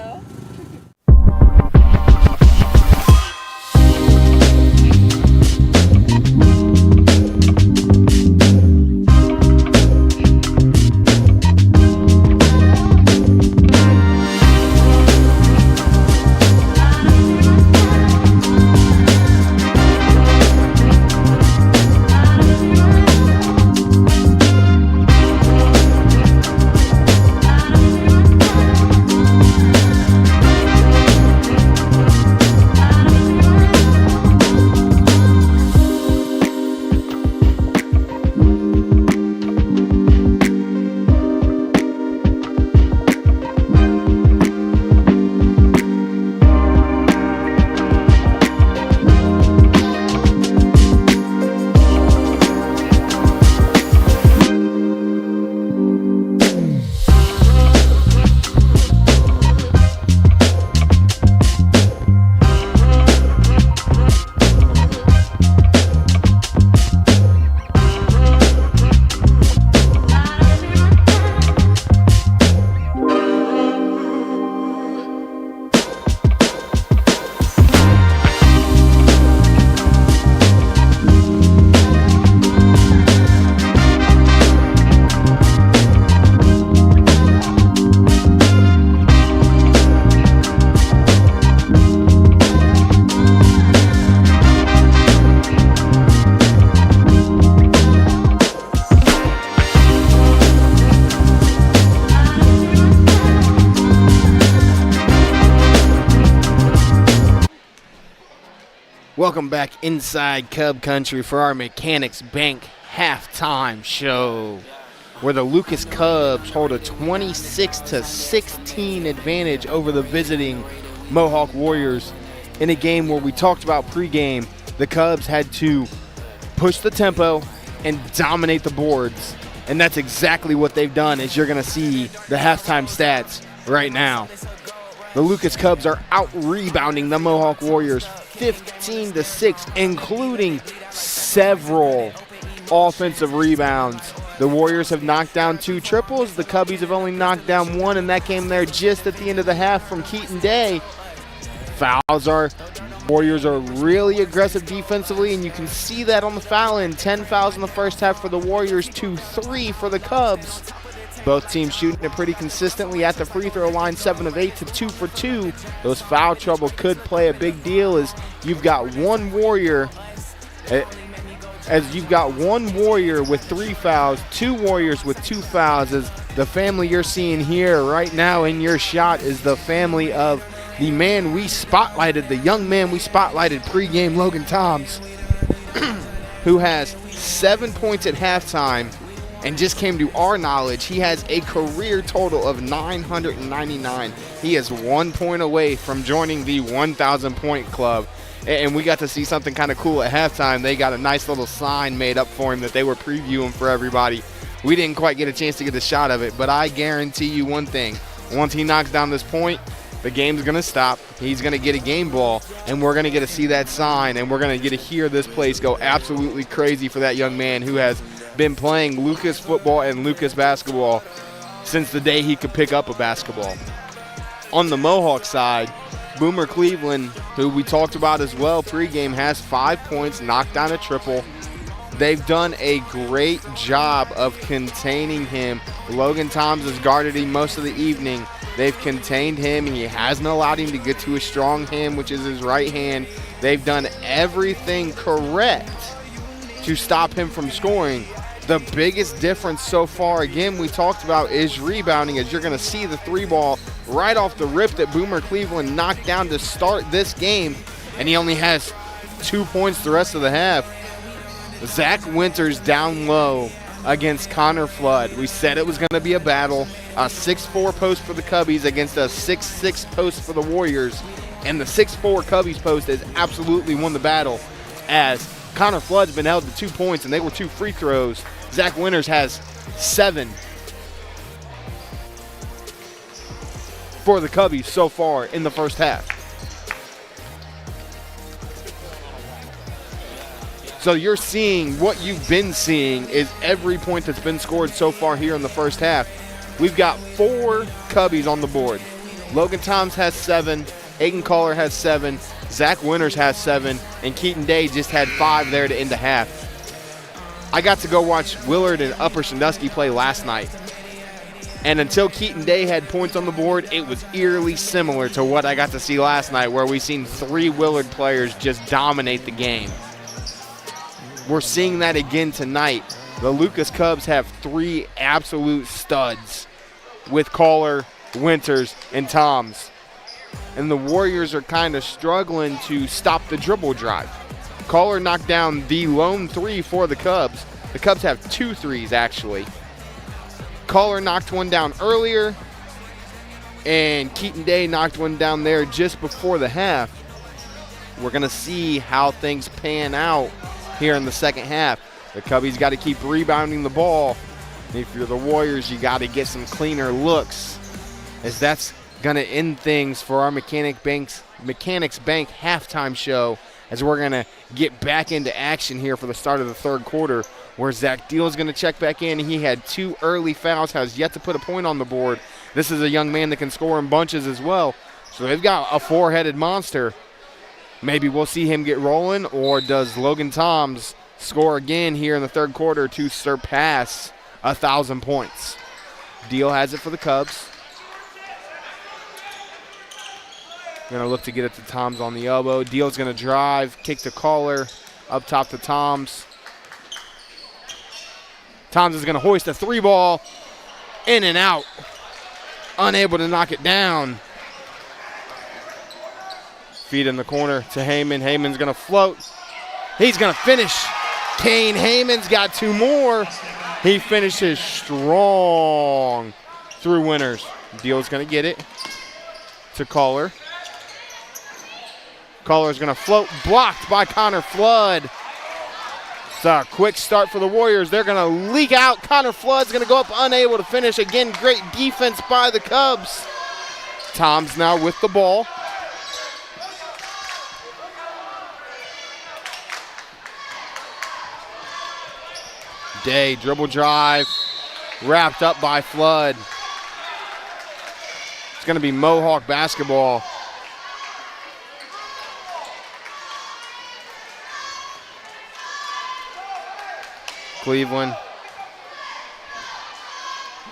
Welcome back inside Cub Country for our Mechanics Bank halftime show, where the Lucas Cubs hold a 26-16 advantage over the visiting Mohawk Warriors in a game where we talked about pregame. The Cubs had to push the tempo and dominate the boards, and that's exactly what they've done, as you're going to see the halftime stats right now. The Lucas Cubs are out-rebounding the Mohawk Warriors 15-6, including several offensive rebounds. The Warriors have knocked down 2 triples. The Cubbies have only knocked down 1, and that came there just at the end of the half from Keaton Day. Warriors are really aggressive defensively, and you can see that on the foul end. 10 fouls in the first half for the Warriors, 2-3 for the Cubs. Both teams shooting it pretty consistently at the free throw line, 7 of 8 to 2 for 2. Those foul trouble could play a big deal, as you've got one Warrior with 3 fouls, 2 Warriors with 2 fouls, as the family you're seeing here right now in your shot is the family of the man we spotlighted, the young man we spotlighted pregame, Logan Toms, who has 7 points at halftime. And just came to our knowledge, he has a career total of 999. He is 1 point away from joining the 1,000 point club. And we got to see something kind of cool at halftime. They got a nice little sign made up for him that they were previewing for everybody. We didn't quite get a chance to get a shot of it, but I guarantee you one thing. Once he knocks down this point, the game's going to stop. He's going to get a game ball, and we're going to get to see that sign, and we're going to get to hear this place go absolutely crazy for that young man who has been playing Lucas football and Lucas basketball since the day he could pick up a basketball. On the Mohawk side, Boomer Cleveland, who we talked about as well pregame, has 5 points, knocked down a triple. They've done a great job of containing him. Logan Toms has guarded him most of the evening. They've contained him. He hasn't allowed him to get to his strong hand, which is his right hand. They've done everything correct to stop him from scoring. The biggest difference so far, again, we talked about, is rebounding, as you're going to see the 3-ball right off the rip that Boomer Cleveland knocked down to start this game, and he only has 2 points the rest of the half. Zach Winters down low against Connor Flood. We said it was going to be a battle, a 6'4 post for the Cubbies against a 6'6 post for the Warriors, and the 6'4 Cubbies post has absolutely won the battle, as Connor Flood's been held to 2 points, and they were 2 free throws. Zach Winters has 7 for the Cubbies so far in the first half. So you're seeing what you've been seeing is every point that's been scored so far here in the first half. We've got 4 Cubbies on the board. Logan Toms has 7, Aiden Caller has 7, Zach Winters has 7, and Keaton Day just had 5 there to end the half. I got to go watch Willard and Upper Sandusky play last night. And until Keaton Day had points on the board, it was eerily similar to what I got to see last night, where we seen 3 Willard players just dominate the game. We're seeing that again tonight. The Lucas Cubs have 3 absolute studs with Caller, Winters, and Toms. And the Warriors are kind of struggling to stop the dribble drive. Caller knocked down the lone 3 for the Cubs. The Cubs have 2 threes, actually. Caller knocked one down earlier, and Keaton Day knocked one down there just before the half. We're going to see how things pan out here in the second half. The Cubbies got to keep rebounding the ball. And if you're the Warriors, you got to get some cleaner looks, as that's going to end things for our Mechanics Bank halftime show, as we're going to get back into action here for the start of the third quarter, where Zach Deal is going to check back in. He had 2 early fouls, has yet to put a point on the board. This is a young man that can score in bunches as well. So they've got a 4-headed monster. Maybe we'll see him get rolling, or does Logan Toms score again here in the third quarter to surpass 1,000 points? Deal has it for the Cubs. Going to look to get it to Toms on the elbow. Deal's going to drive, kick to Caller, up top to Toms. Toms is going to hoist a 3-ball, in and out. Unable to knock it down. Feed in the corner to Heyman. Heyman's going to float. He's going to finish. Kane Heyman's got 2 more. He finishes strong through Winters. Deal's going to get it to Caller. Caller's going to float, blocked by Connor Flood. It's a quick start for the Warriors. They're going to leak out. Connor Flood's going to go up, unable to finish. Again, great defense by the Cubs. Toms now with the ball. Day, dribble drive, wrapped up by Flood. It's going to be Mohawk basketball. Cleveland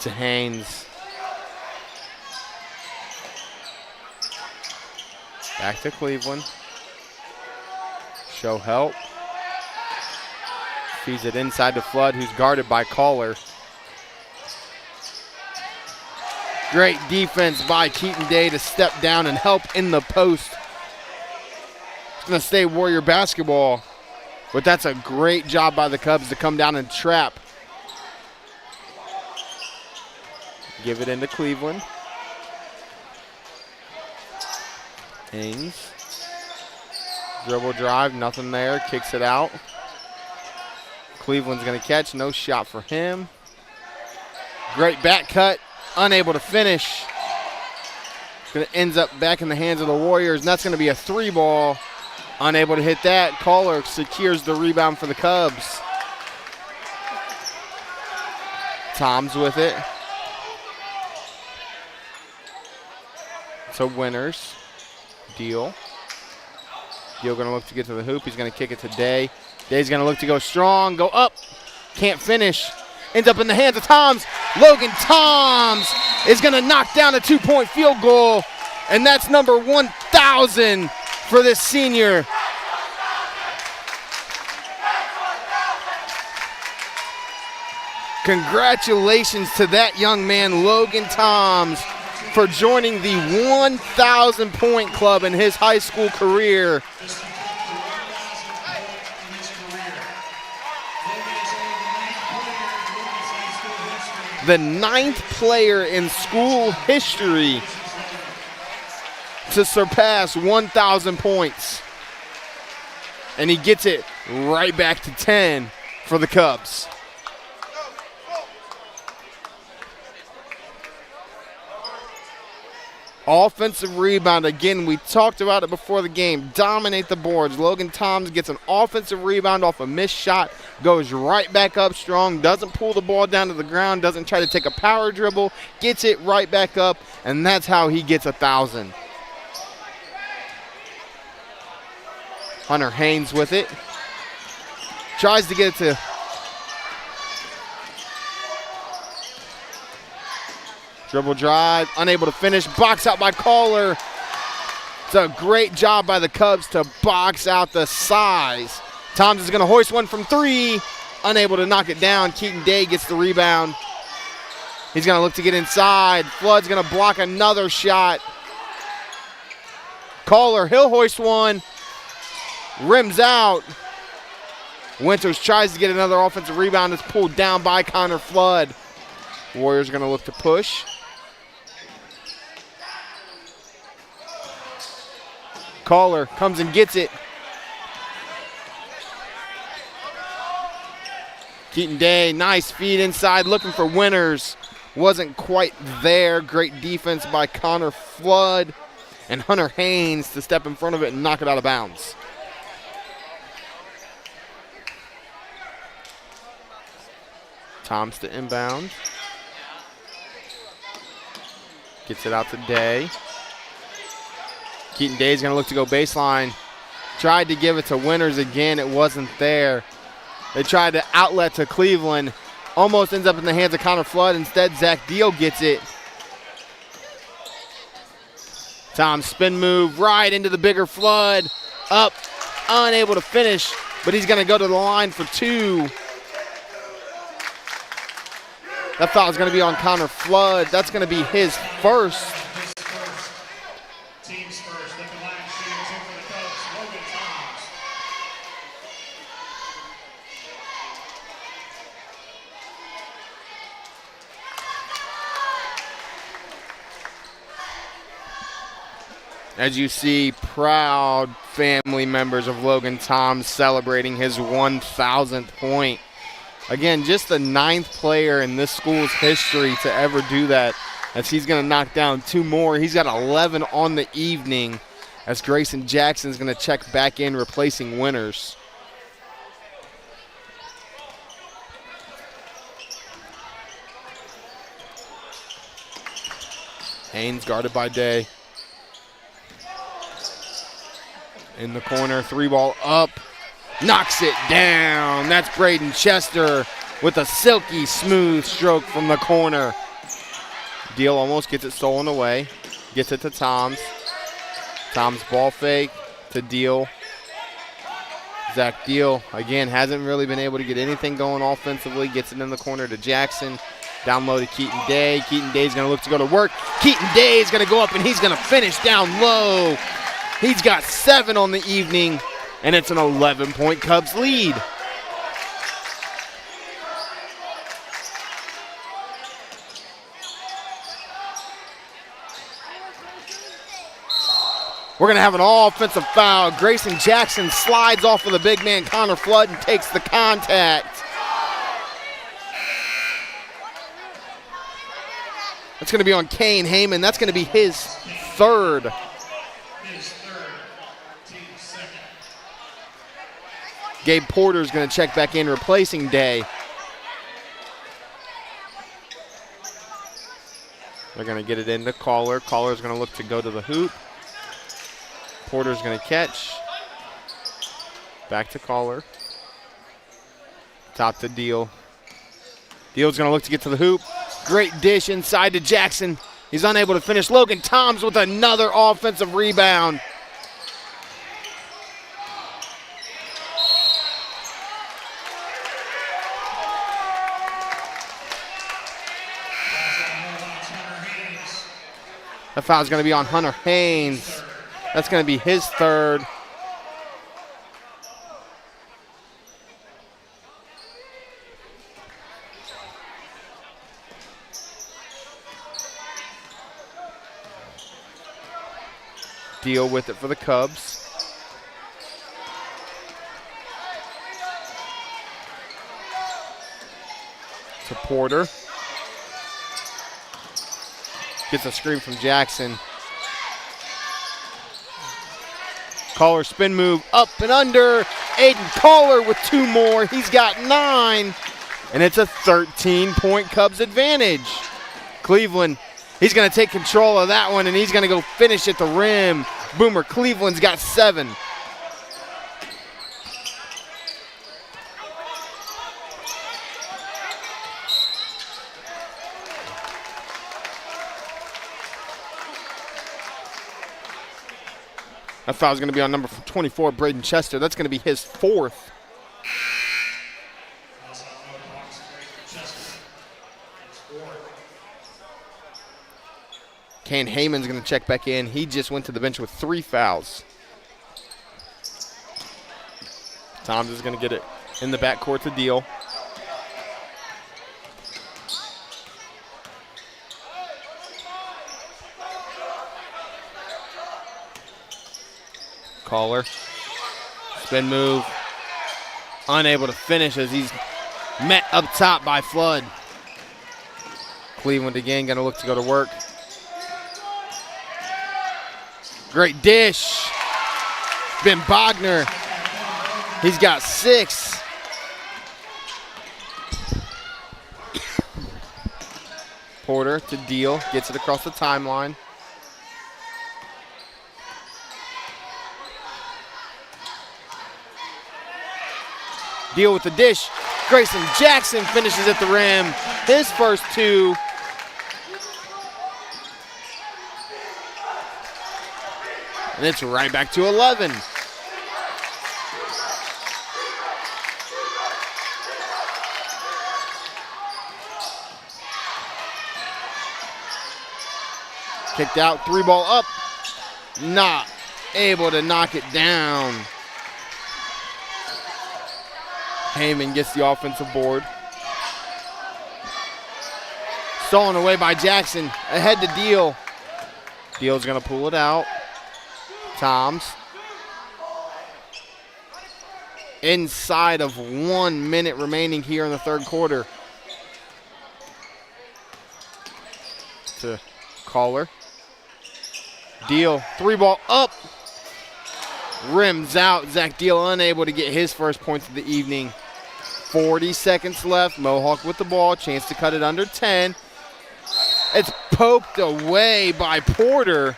to Haynes. Back to Cleveland. Show help. Feeds it inside to Flood, who's guarded by Caller. Great defense by Keaton Day to step down and help in the post. It's going to stay Warrior basketball, but that's a great job by the Cubs to come down and trap. Give it into Cleveland. Haynes. Dribble drive, nothing there, kicks it out. Cleveland's going to catch, no shot for him. Great back cut, unable to finish. Ends up back in the hands of the Warriors, and that's going to be a 3-ball. Unable to hit that. Caller secures the rebound for the Cubs. Toms with it. So Winners. Deal going to look to get to the hoop. He's going to kick it to Day. Day's going to look to go strong, go up. Can't finish. Ends up in the hands of Toms. Logan Toms is going to knock down a 2-point field goal, and that's number 1,000 for this senior. Congratulations to that young man, Logan Toms, for joining the 1,000-point club in his high school career. The 9th player in school history to surpass 1,000 points. And he gets it right back to 10 for the Cubs. Offensive rebound, again, we talked about it before the game. Dominate the boards. Logan Toms gets an offensive rebound off a missed shot, goes right back up strong, doesn't pull the ball down to the ground, doesn't try to take a power dribble, gets it right back up, and that's how he gets 1,000. Hunter Haynes with it. Tries to get it to dribble drive, unable to finish, box out by Caller. It's a great job by the Cubs to box out the size. Toms is going to hoist one from 3, unable to knock it down. Keaton Day gets the rebound. He's going to look to get inside. Flood's going to block another shot. Caller, he'll hoist one. Rims out. Winters tries to get another offensive rebound. It's pulled down by Connor Flood. Warriors are going to look to push. Caller comes and gets it. Keaton Day, nice feed inside, looking for Winners. Wasn't quite there. Great defense by Connor Flood. And Hunter Haynes to step in front of it and knock it out of bounds. Toms to inbound. Gets it out to Day. Keaton Day's going to look to go baseline. Tried to give it to Winners again. It wasn't there. They tried to outlet to Cleveland. Almost ends up in the hands of Connor Flood. Instead, Zach Deal gets it. Tom spin move right into the bigger Flood. Up, unable to finish, but he's going to go to the line for 2. That foul is going to be on Connor Flood. That's going to be his first. Team's first. At the line, shooting 2 for the Cubs, Logan Toms. As you see, proud family members of Logan Toms celebrating his 1,000th point. Again, just the 9th player in this school's history to ever do that, as he's going to knock down 2 more. He's got 11 on the evening, as Grayson Jackson's going to check back in, replacing Winners. Haynes guarded by Day. In the corner, 3-ball up. Knocks it down. That's Braden Chester with a silky smooth stroke from the corner. Deal almost gets it stolen away. Gets it to Toms. Toms ball fake to Deal. Zach Deal, again, hasn't really been able to get anything going offensively. Gets it in the corner to Jackson. Down low to Keaton Day. Keaton Day's going to look to go to work. Keaton Day's going to go up and he's going to finish down low. He's got 7 on the evening, and it's an 11-point Cubs lead. We're going to have an all-offensive foul. Grayson Jackson slides off of the big man, Connor Flood, and takes the contact. That's going to be on Kane Heyman. That's going to be his third. His third, team second. Gabe Porter's going to check back in, replacing Day. They're going to get it into Caller. Caller's going to look to go to the hoop. Porter's going to catch. Back to Caller. Top to Deal. Deal's going to look to get to the hoop. Great dish inside to Jackson. He's unable to finish. Logan Toms with another offensive rebound. That foul's going to be on Hunter Haynes. That's going to be his third. Deal with it for the Cubs. To Porter. Gets a screen from Jackson. Caller spin move up and under. Aiden Caller with 2 more. He's got 9. And it's a 13-point Cubs advantage. Cleveland, he's going to take control of that one, and he's going to go finish at the rim. Boomer Cleveland's got 7. That foul's going to be on number 24, Braden Chester. That's going to be his 4th. Kane Heyman's going to check back in. He just went to the bench with 3 fouls. Toms is going to get it in the backcourt to Deal. Caller. Spin move. Unable to finish as he's met up top by Flood. Cleveland again going to look to go to work. Great dish. Ben Bogner. He's got 6. Porter to Deal. Gets it across the timeline. Deal with the dish. Grayson Jackson finishes at the rim. His first 2. And it's right back to 11. Kicked out, 3 ball up. Not able to knock it down. Heyman gets the offensive board. Stolen away by Jackson. Ahead to Deal. Deal's going to pull it out. Toms. Inside of 1 minute remaining here in the third quarter. To Caller. Deal. 3 ball up. Rims out. Zach Deal unable to get his first points of the evening. 40 seconds left. Mohawk with the ball. Chance to cut it under 10. It's poked away by Porter.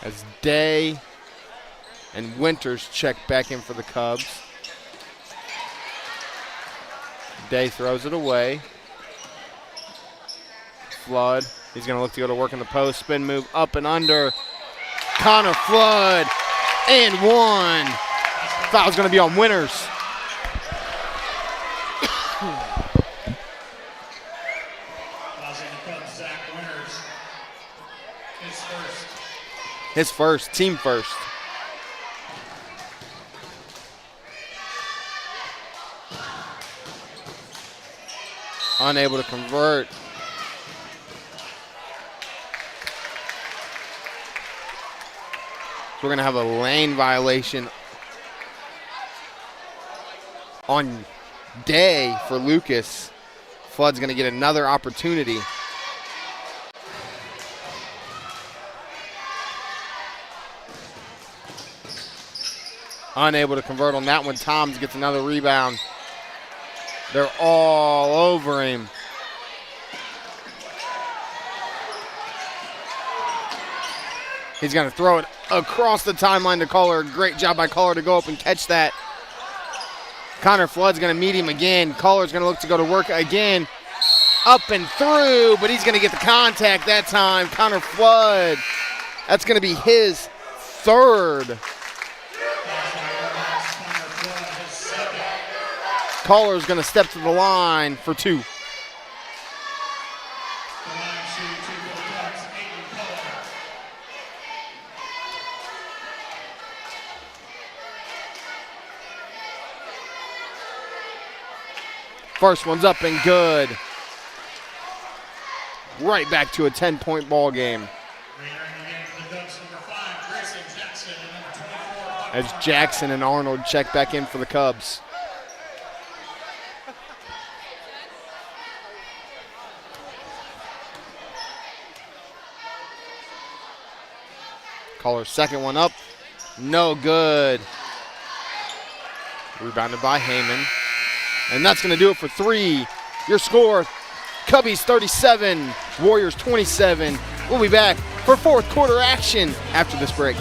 As Day and Winters check back in for the Cubs. Day throws it away. Flood, he's going to look to go to work in the post. Spin move up and under. Connor Flood and 1. Foul's going to be on Winters. His first, team first. Unable to convert. We're going to have a lane violation on day for Lucas. Flood's going to get another opportunity. Unable to convert on that one. Toms gets another rebound. They're all over him. He's going to throw it across the timeline to Kohler. Great job by Kohler to go up and catch that. Connor Flood's going to meet him again. Kohler's going to look to go to work again. Up and through, but he's going to get the contact that time. Connor Flood. That's going to be his third. Kohler's going to step to the line for two. First one's up and good. Right back to a 10-point ball game. As Jackson and Arnold check back in for the Cubs. Kohler's second one up. No good. Rebounded by Heyman. And that's going to do it for three. Your score, Cubbies 37, Warriors 27. We'll be back for fourth quarter action after this break.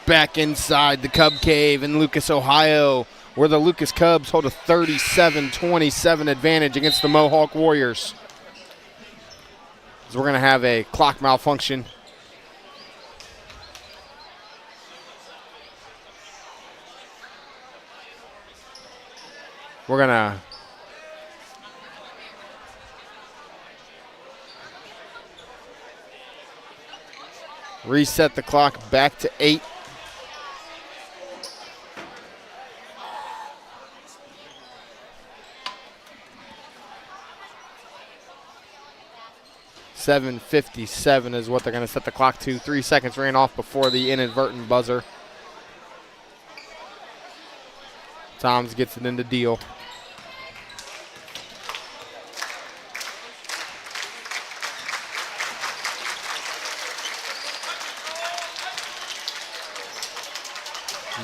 Back inside the Cub Cave in Lucas, Ohio, where the Lucas Cubs hold a 37-27 advantage against the Mohawk Warriors. So we're going to have a clock malfunction. We're going to reset the clock back to 8. .757 is what they're going to set the clock to. 3 seconds ran off before the inadvertent buzzer. Toms gets it into Deal.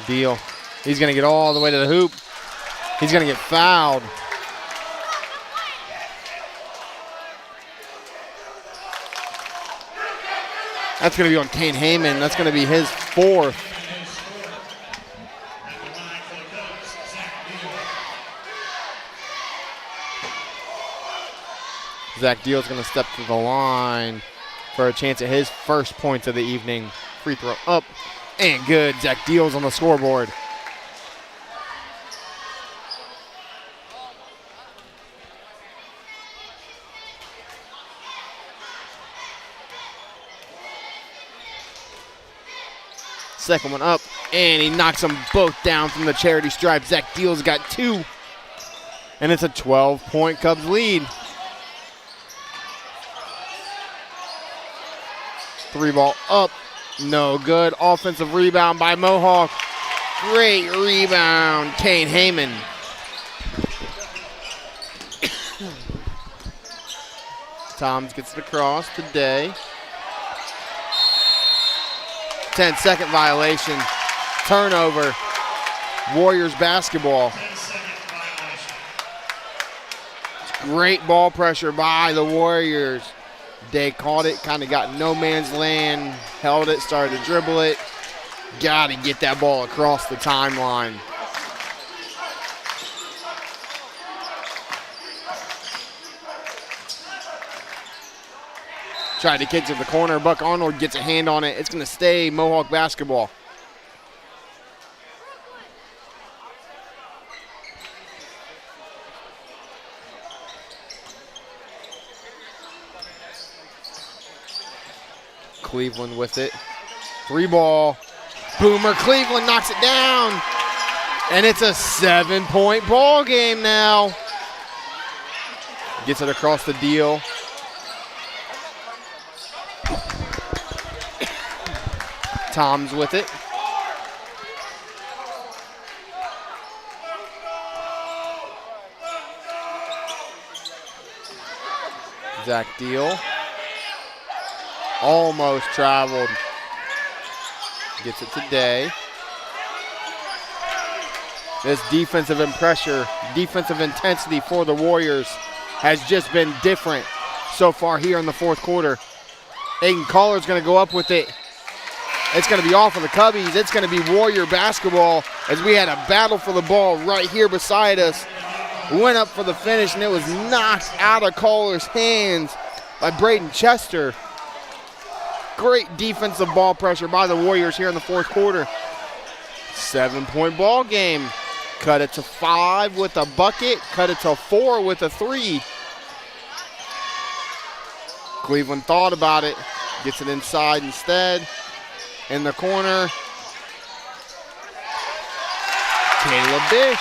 Deal. He's going to get all the way to the hoop. He's going to get fouled. That's going to be on Kane Heyman. That's going to be his fourth. Zach Deal's going to step to the line for a chance at his first points of the evening. Free throw up and good. Zach Deal's on the scoreboard. Second one up, and he knocks them both down from the charity stripe. Zach Deal's got 2, and it's a 12-point Cubs lead. Three ball up. No good. Offensive rebound by Mohawk. Great rebound. Kane Heyman. Toms gets it across today. 10-second violation. Turnover. Warriors basketball. Great ball pressure by the Warriors. They caught it, kind of got no man's land, held it, started to dribble it. Got to get that ball across the timeline. Tried to kick to the corner. Buck Arnold gets a hand on it. It's going to stay Mohawk basketball. Cleveland with it. Three ball. Boomer Cleveland knocks it down. And it's a 7-point ball game now. Gets it across the deal. Toms with it. Zach Deal. Almost traveled. Gets it today. This defensive intensity for the Warriors has just been different so far here in the fourth quarter. Aiden Collar's going to go up with it. It's going to be off of the Cubbies. It's going to be Warrior basketball as we had a battle for the ball right here beside us. Went up for the finish, and it was knocked out of Collar's hands by Braden Chester. Great defensive ball pressure by the Warriors here in the fourth quarter. 7-point ball game. Cut it to 5 with a bucket. Cut it to 4 with a 3. Cleveland thought about it. Gets it inside instead. In the corner. Caleb Bish.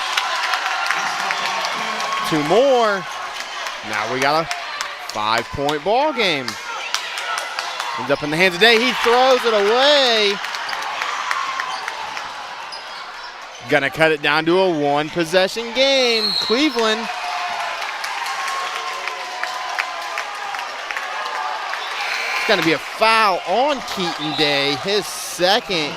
2 more. Now we got a 5-point ball game. Ends up in the hands of Day. He throws it away. Gonna cut it down to a 1-possession game. Cleveland. It's gonna be a foul on Keaton Day, his second.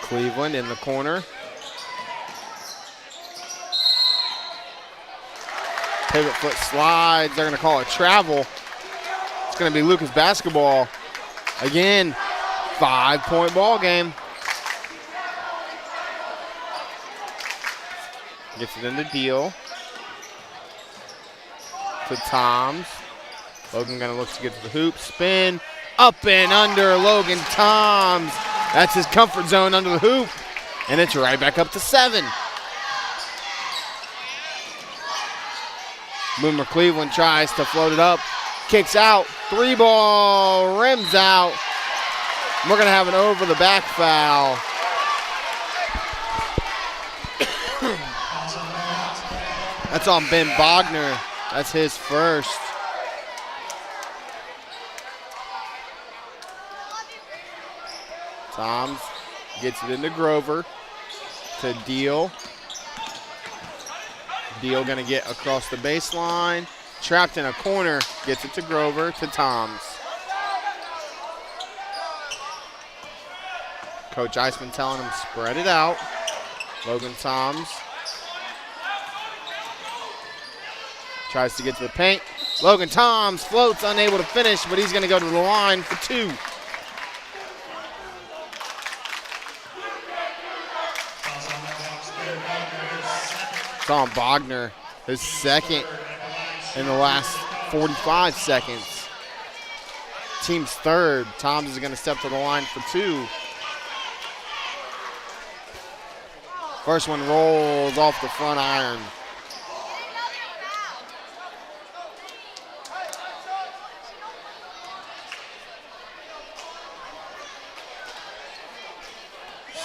Cleveland in the corner. Pivot foot slides. They're going to call it travel. It's going to be Lucas basketball. Again, 5-point ball game. Gets it in the deal. To Toms. Logan going to look to get to the hoop. Spin. Up and under Logan Toms. That's his comfort zone under the hoop. And it's right back up to 7. Boomer Cleveland tries to float it up. Kicks out. 3-ball. Rims out. We're going to have an over-the-back foul. That's on Ben Bogner. That's his first. Toms gets it into Grover to Deal. Deal gonna get across the baseline. Trapped in a corner, gets it to Grover, to Toms. Coach Eisman telling him spread it out. Logan Toms tries to get to the paint. Logan Toms floats, unable to finish, but he's gonna go to the line for 2. It's on Bogner, his second in the last 45 seconds. Team's third. Toms is going to step to the line for 2. First one rolls off the front iron.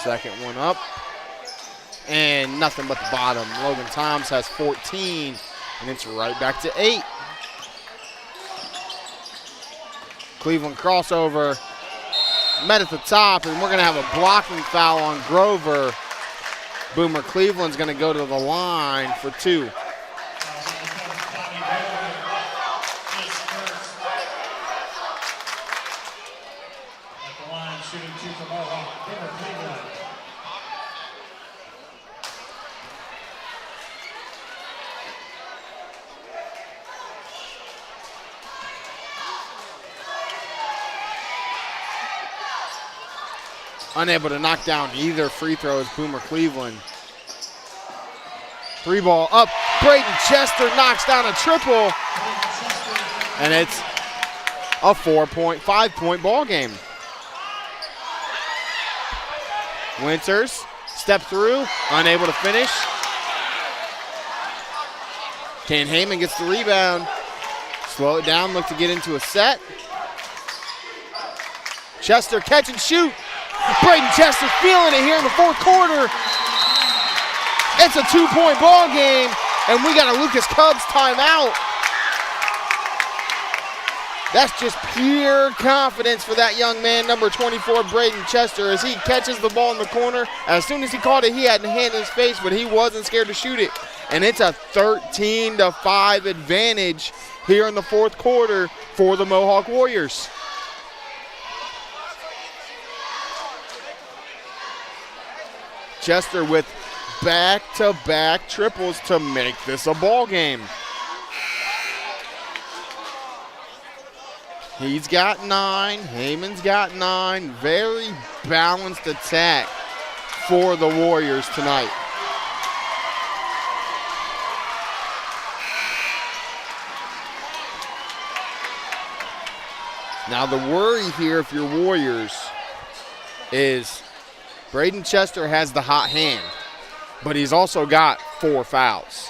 Second one up. And nothing but the bottom. Logan Toms has 14, and it's right back to 8. Cleveland crossover. Met at the top, and we're going to have a blocking foul on Grover. Boomer Cleveland's going to go to the line for 2. At the line, shooting 2 for Mohawk. Boomer Cleveland. Unable to knock down either free throw is Boomer Cleveland. 3 ball up. Braden Chester knocks down a triple. And it's a 5-point ball game. Winters step through, unable to finish. Kane Heyman gets the rebound. Slow it down, look to get into a set. Chester catch and shoot. Braden Chester feeling it here in the fourth quarter. It's a 2-point ball game, and we got a Lucas Cubs timeout. That's just pure confidence for that young man, number 24, Braden Chester, as he catches the ball in the corner. As soon as he caught it, he had a hand in his face, but he wasn't scared to shoot it. And it's a 13-5 advantage here in the fourth quarter for the Mohawk Warriors. Chester with back-to-back triples to make this a ball game. He's got 9, Heyman's got 9. Very balanced attack for the Warriors tonight. Now the worry here if you're Warriors is Braden Chester has the hot hand, but he's also got 4 fouls.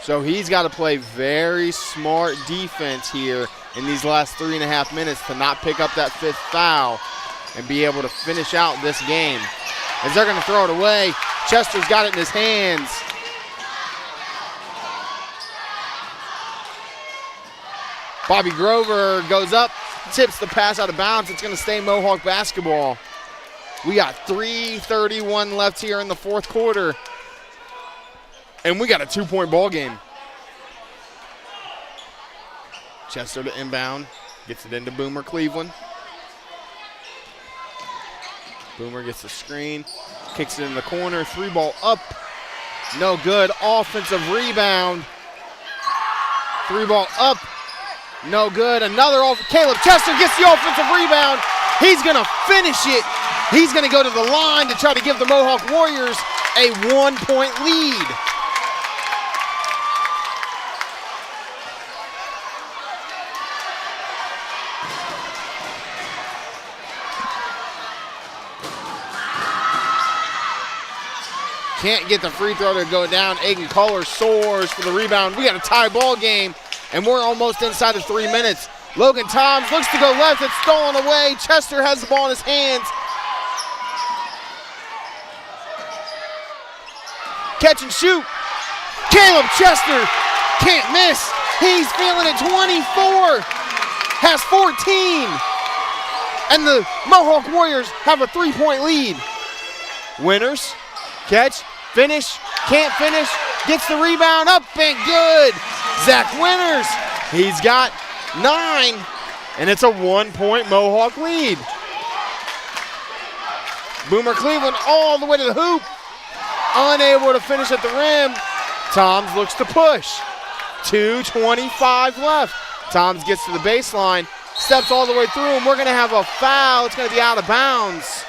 So he's got to play very smart defense here in these last 3.5 minutes to not pick up that 5th foul and be able to finish out this game. As they're going to throw it away, Chester's got it in his hands. Bobby Grover goes up, tips the pass out of bounds. It's going to stay Mohawk basketball. We got 3:31 left here in the fourth quarter, and we got a 2-point ball game. Chester to inbound, gets it into Boomer Cleveland. Boomer gets the screen, kicks it in the corner, 3 ball up, no good. Offensive rebound, 3 ball up, no good. Caleb Chester gets the offensive rebound. He's gonna finish it. He's going to go to the line to try to give the Mohawk Warriors a 1-point lead. Can't get the free throw to go down. Aiden Kohler soars for the rebound. We got a tie ball game, and we're almost inside of 3 minutes. Logan Toms looks to go left. It's stolen away. Chester has the ball in his hands. Catch and shoot. Caleb Chester can't miss. He's feeling it. 24, has 14. And the Mohawk Warriors have a 3-point lead. Winners, catch, finish, can't finish, gets the rebound up and good. Zach Winners, he's got 9, and it's a 1-point Mohawk lead. Boomer Cleveland all the way to the hoop. Unable to finish at the rim. Toms looks to push. 2:25 left. Toms gets to the baseline, steps all the way through, and we're going to have a foul. It's going to be out of bounds.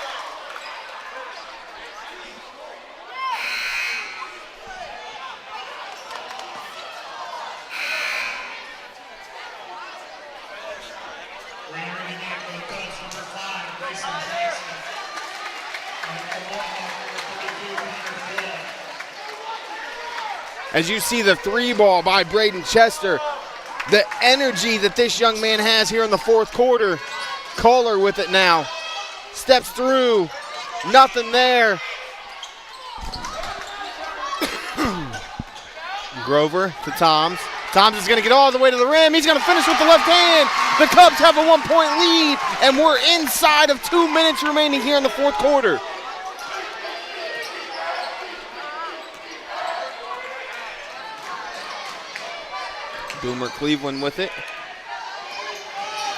As you see the 3 ball by Braden Chester, the energy that this young man has here in the fourth quarter. Kohler with it now. Steps through, Nothing there. Grover to Toms. Toms is going to get all the way to the rim. He's going to finish with the left hand. The Cubs have a 1-point lead, and we're inside of 2 minutes remaining here in the fourth quarter. Boomer Cleveland with it.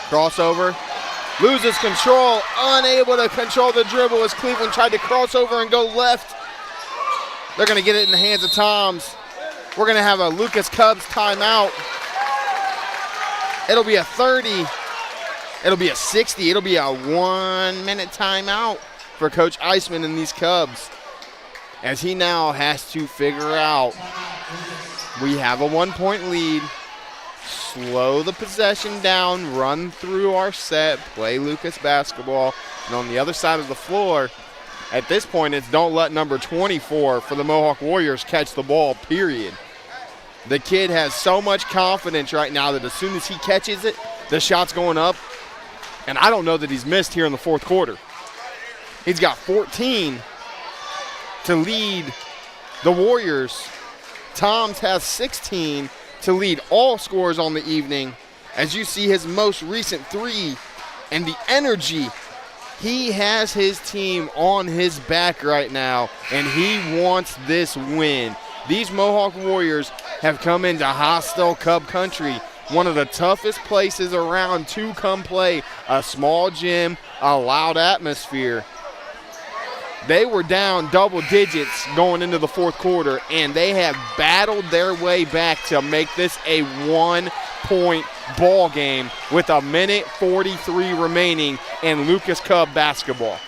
Crossover. Loses control. Unable to control the dribble as Cleveland tried to cross over and go left. They're going to get it in the hands of Toms. We're going to have a Lucas Cubs timeout. It'll be a 30. It'll be a 60. It'll be a 1-minute timeout for Coach Eisman and these Cubs, as he now has to figure out, we have a 1-point lead. Slow the possession down, run through our set, play Lucas basketball. And on the other side of the floor, at this point, it's don't let number 24 for the Mohawk Warriors catch the ball, period. The kid has so much confidence right now that as soon as he catches it, the shot's going up. And I don't know that he's missed here in the fourth quarter. He's got 14 to lead the Warriors. Toms has 16 to lead all scorers on the evening. As you see his most recent 3 and the energy, he has his team on his back right now, and he wants this win. These Mohawk Warriors have come into hostile Cub country, one of the toughest places around to come play. A small gym, a loud atmosphere. They were down double digits going into the fourth quarter, and they have battled their way back to make this a 1-point ball game with 1:43 remaining in Lucas Cub basketball.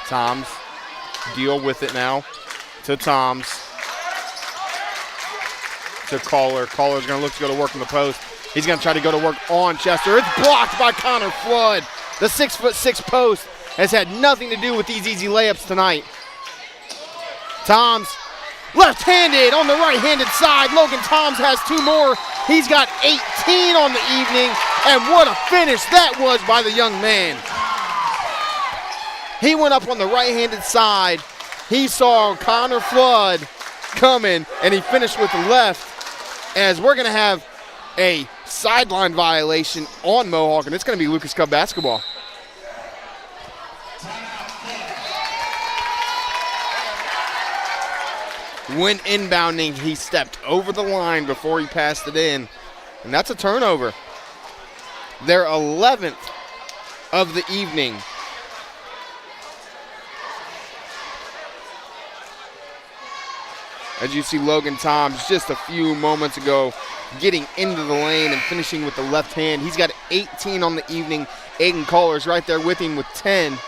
Toms deal with it now to Toms. To Caller. Caller's going to look to go to work in the post. He's going to try to go to work on Chester. It's blocked by Connor Flood. The 6'6" post has had nothing to do with these easy layups tonight. Toms left-handed on the right-handed side. Logan Toms has 2 more. He's got 18 on the evening, and what a finish that was by the young man. He went up on the right-handed side. He saw Connor Flood coming, and he finished with the left, as we're going to have a sideline violation on Mohawk, and it's going to be Lucas Cub basketball. When inbounding, he stepped over the line before he passed it in, and that's a turnover. Their 11th of the evening. As you see Logan Toms just a few moments ago getting into the lane and finishing with the left hand. He's got 18 on the evening. Aiden Caller's right there with him with 10.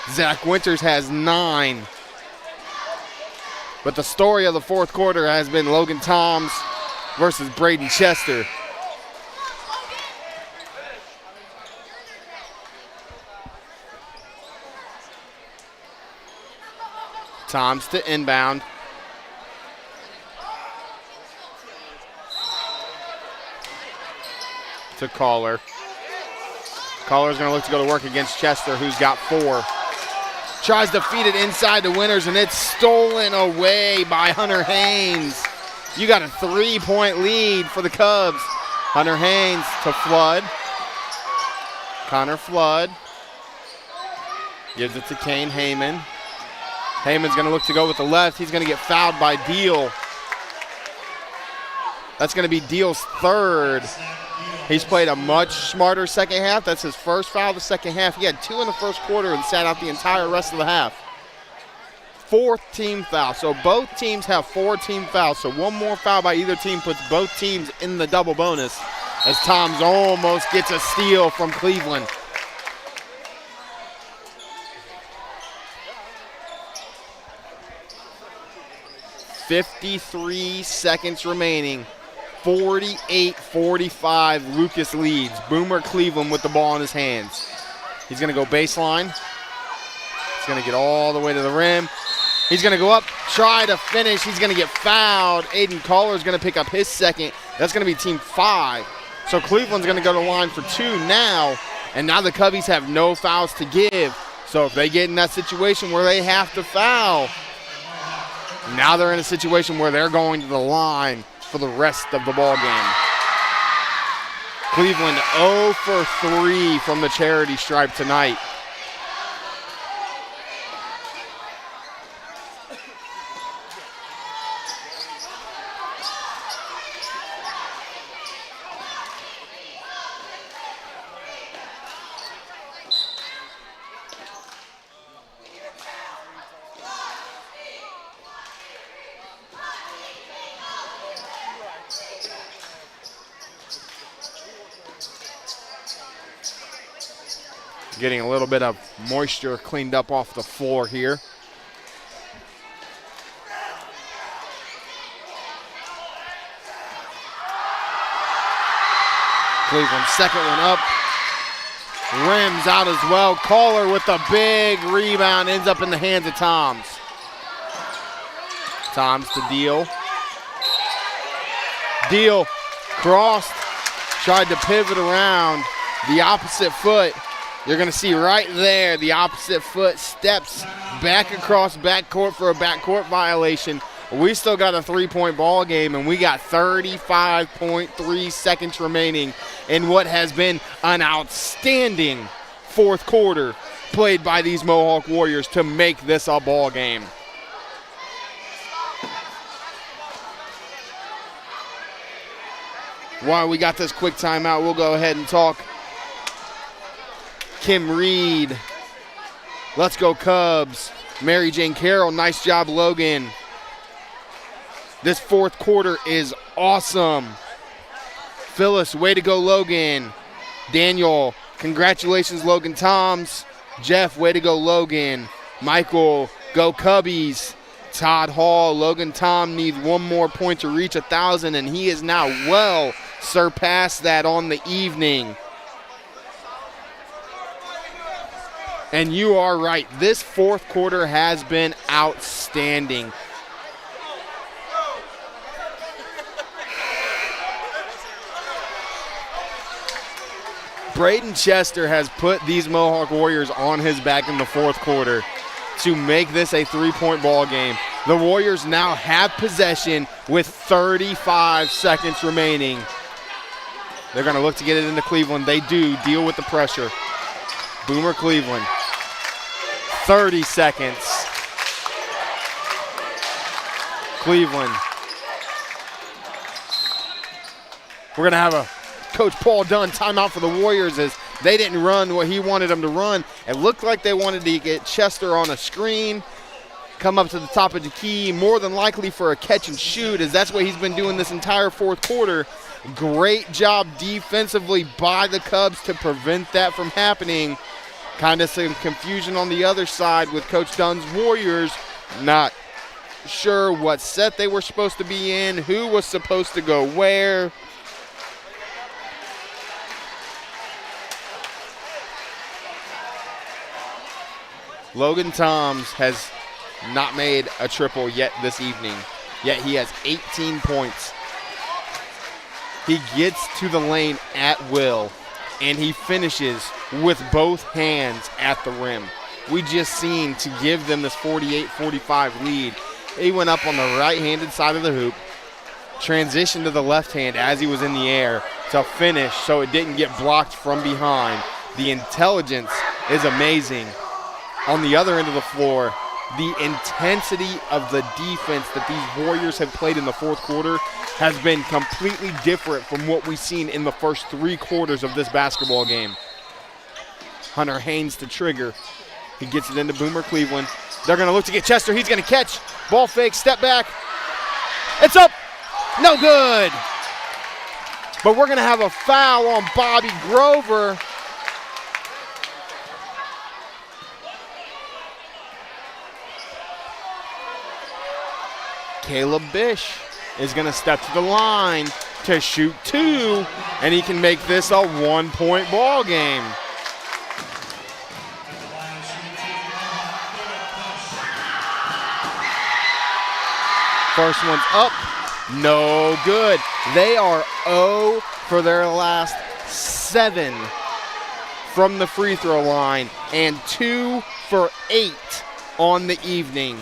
Zach Winters has 9. But the story of the fourth quarter has been Logan Toms versus Braden Chester. Toms to inbound. To Caller. Caller's going to look to go to work against Chester, who's got 4. Tries to feed it inside to Winters, and it's stolen away by Hunter Haynes. You got a 3-point lead for the Cubs. Hunter Haynes to Flood. Connor Flood gives it to Kane Heyman. Heyman's going to look to go with the left. He's going to get fouled by Deal. That's going to be Deal's 3rd. He's played a much smarter second half. That's his first foul of the second half. He had 2 in the first quarter and sat out the entire rest of the half. 4th team foul. So both teams have 4 team fouls. So one more foul by either team puts both teams in the double bonus, as Toms almost gets a steal from Cleveland. .53 seconds remaining. 48-45, Lucas leads. Boomer Cleveland with the ball in his hands. He's going to go baseline. He's going to get all the way to the rim. He's going to go up, try to finish. He's going to get fouled. Aiden Collar's going to pick up his second. That's going to be team 5. So Cleveland's going to go to the line for 2 now, and now the Cubbies have no fouls to give. So if they get in that situation where they have to foul, now they're in a situation where they're going to the line for the rest of the ball game. Cleveland 0 for 3 from the charity stripe tonight. Getting a little bit of moisture cleaned up off the floor here. Cleveland second one up. Rims out as well. Collar with a big rebound. Ends up in the hands of Toms. Toms to Deal. Deal crossed. Tried to pivot around. The opposite foot. You're going to see right there the opposite foot steps back across backcourt for a backcourt violation. We still got a 3-point ball game, and we got 35.3 seconds remaining in what has been an outstanding fourth quarter played by these Mohawk Warriors to make this a ball game. While we got this quick timeout, we'll go ahead and talk Kim Reed. Let's go Cubs. Mary Jane Carroll, nice job, Logan. This fourth quarter is awesome. Phyllis, way to go, Logan. Daniel, congratulations, Logan Toms. Jeff, way to go, Logan. Michael, go Cubbies. Todd Hall, Logan Tom needs one more point to reach 1,000, and he is now well surpassed that on the evening. And you are right, this fourth quarter has been outstanding. Braden Chester has put these Mohawk Warriors on his back in the fourth quarter to make this a 3-point ball game. The Warriors now have possession with 35 seconds remaining. They're going to look to get it into Cleveland. They do deal with the pressure. Boomer Cleveland. 30 seconds. Cleveland. We're going to have a Coach Paul Dunn timeout for the Warriors as they didn't run what he wanted them to run. It looked like they wanted to get Chester on a screen, come up to the top of the key, more than likely for a catch and shoot, as that's what he's been doing this entire fourth quarter. Great job defensively by the Cubs to prevent that from happening. Kind of some confusion on the other side with Coach Dunn's Warriors. Not sure what set they were supposed to be in, who was supposed to go where. Logan Toms has not made a triple yet this evening, yet he has 18 points. He gets to the lane at will, and he finishes with both hands at the rim. We just seen to give them this 48-45 lead. He went up on the right-handed side of the hoop, transitioned to the left hand as he was in the air to finish so it didn't get blocked from behind. The intelligence is amazing. On the other end of the floor, the intensity of the defense that these Warriors have played in the fourth quarter has been completely different from what we've seen in the first 3 quarters of this basketball game. Hunter Haynes to trigger. He gets it into Boomer Cleveland. They're going to look to get Chester. He's going to catch. Ball fake, step back. It's up. No good. But we're going to have a foul on Bobby Grover. Caleb Bish is going to step to the line to shoot 2, and he can make this a 1-point ball game. First one's up. No good. They are 0 for their last 7 from the free throw line and 2 for 8 on the evening.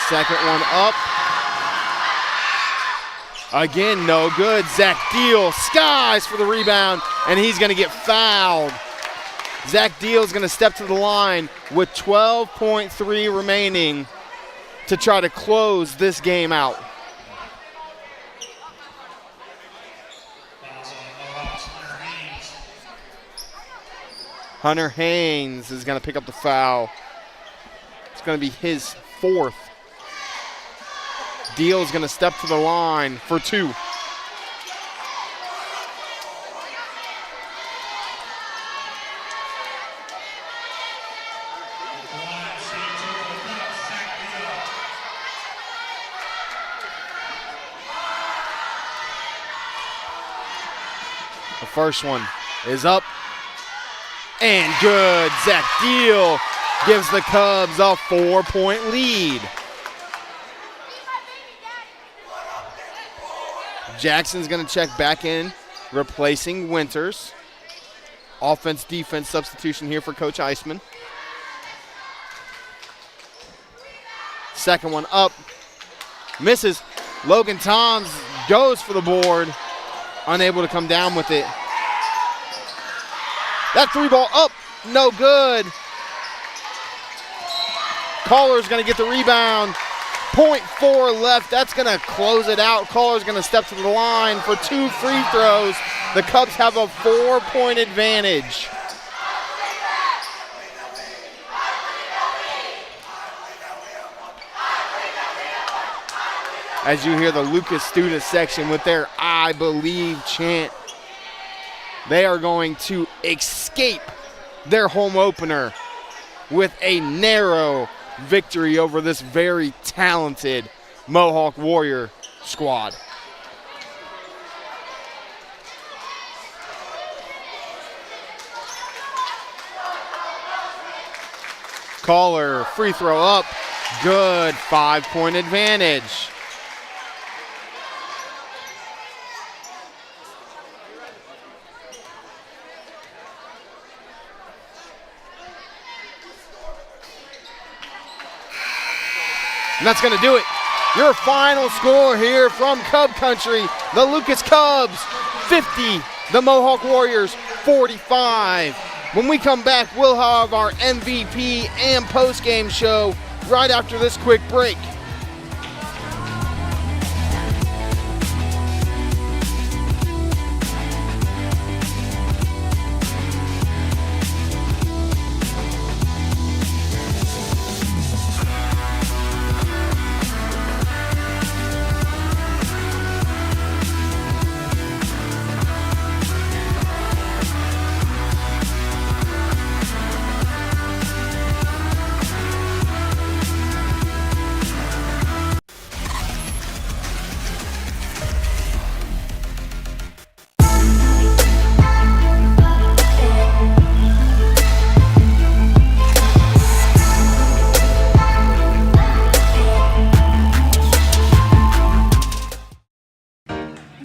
Second one up. Again, no good. Zach Deal skies for the rebound, and he's going to get fouled. Zach Deal is going to step to the line with 12.3 remaining to try to close this game out. Hunter Haynes is going to pick up the foul. It's going to be his 4th. Deal is going to step to the line for 2. The first one is up and good. Zach Deal gives the Cubs a 4-point lead. Jackson's going to check back in, replacing Winters. Offense-defense substitution here for Coach Eisman. Second one up. Misses. Logan Toms goes for the board. Unable to come down with it. That 3-ball up. No good. Caller's going to get the rebound. 0.4 left. That's going to close it out. Caller's going to step to the line for 2 free throws. The Cubs have a 4-point advantage. As you hear the Lucas student section with their I Believe chant, they are going to escape their home opener with a narrow victory over this very talented Mohawk Warrior squad. Caller, free throw up, good, 5-point advantage. And that's going to do it. Your final score here from Cub Country. The Lucas Cubs 50, the Mohawk Warriors 45. When we come back, we'll have our MVP and post-game show right after this quick break.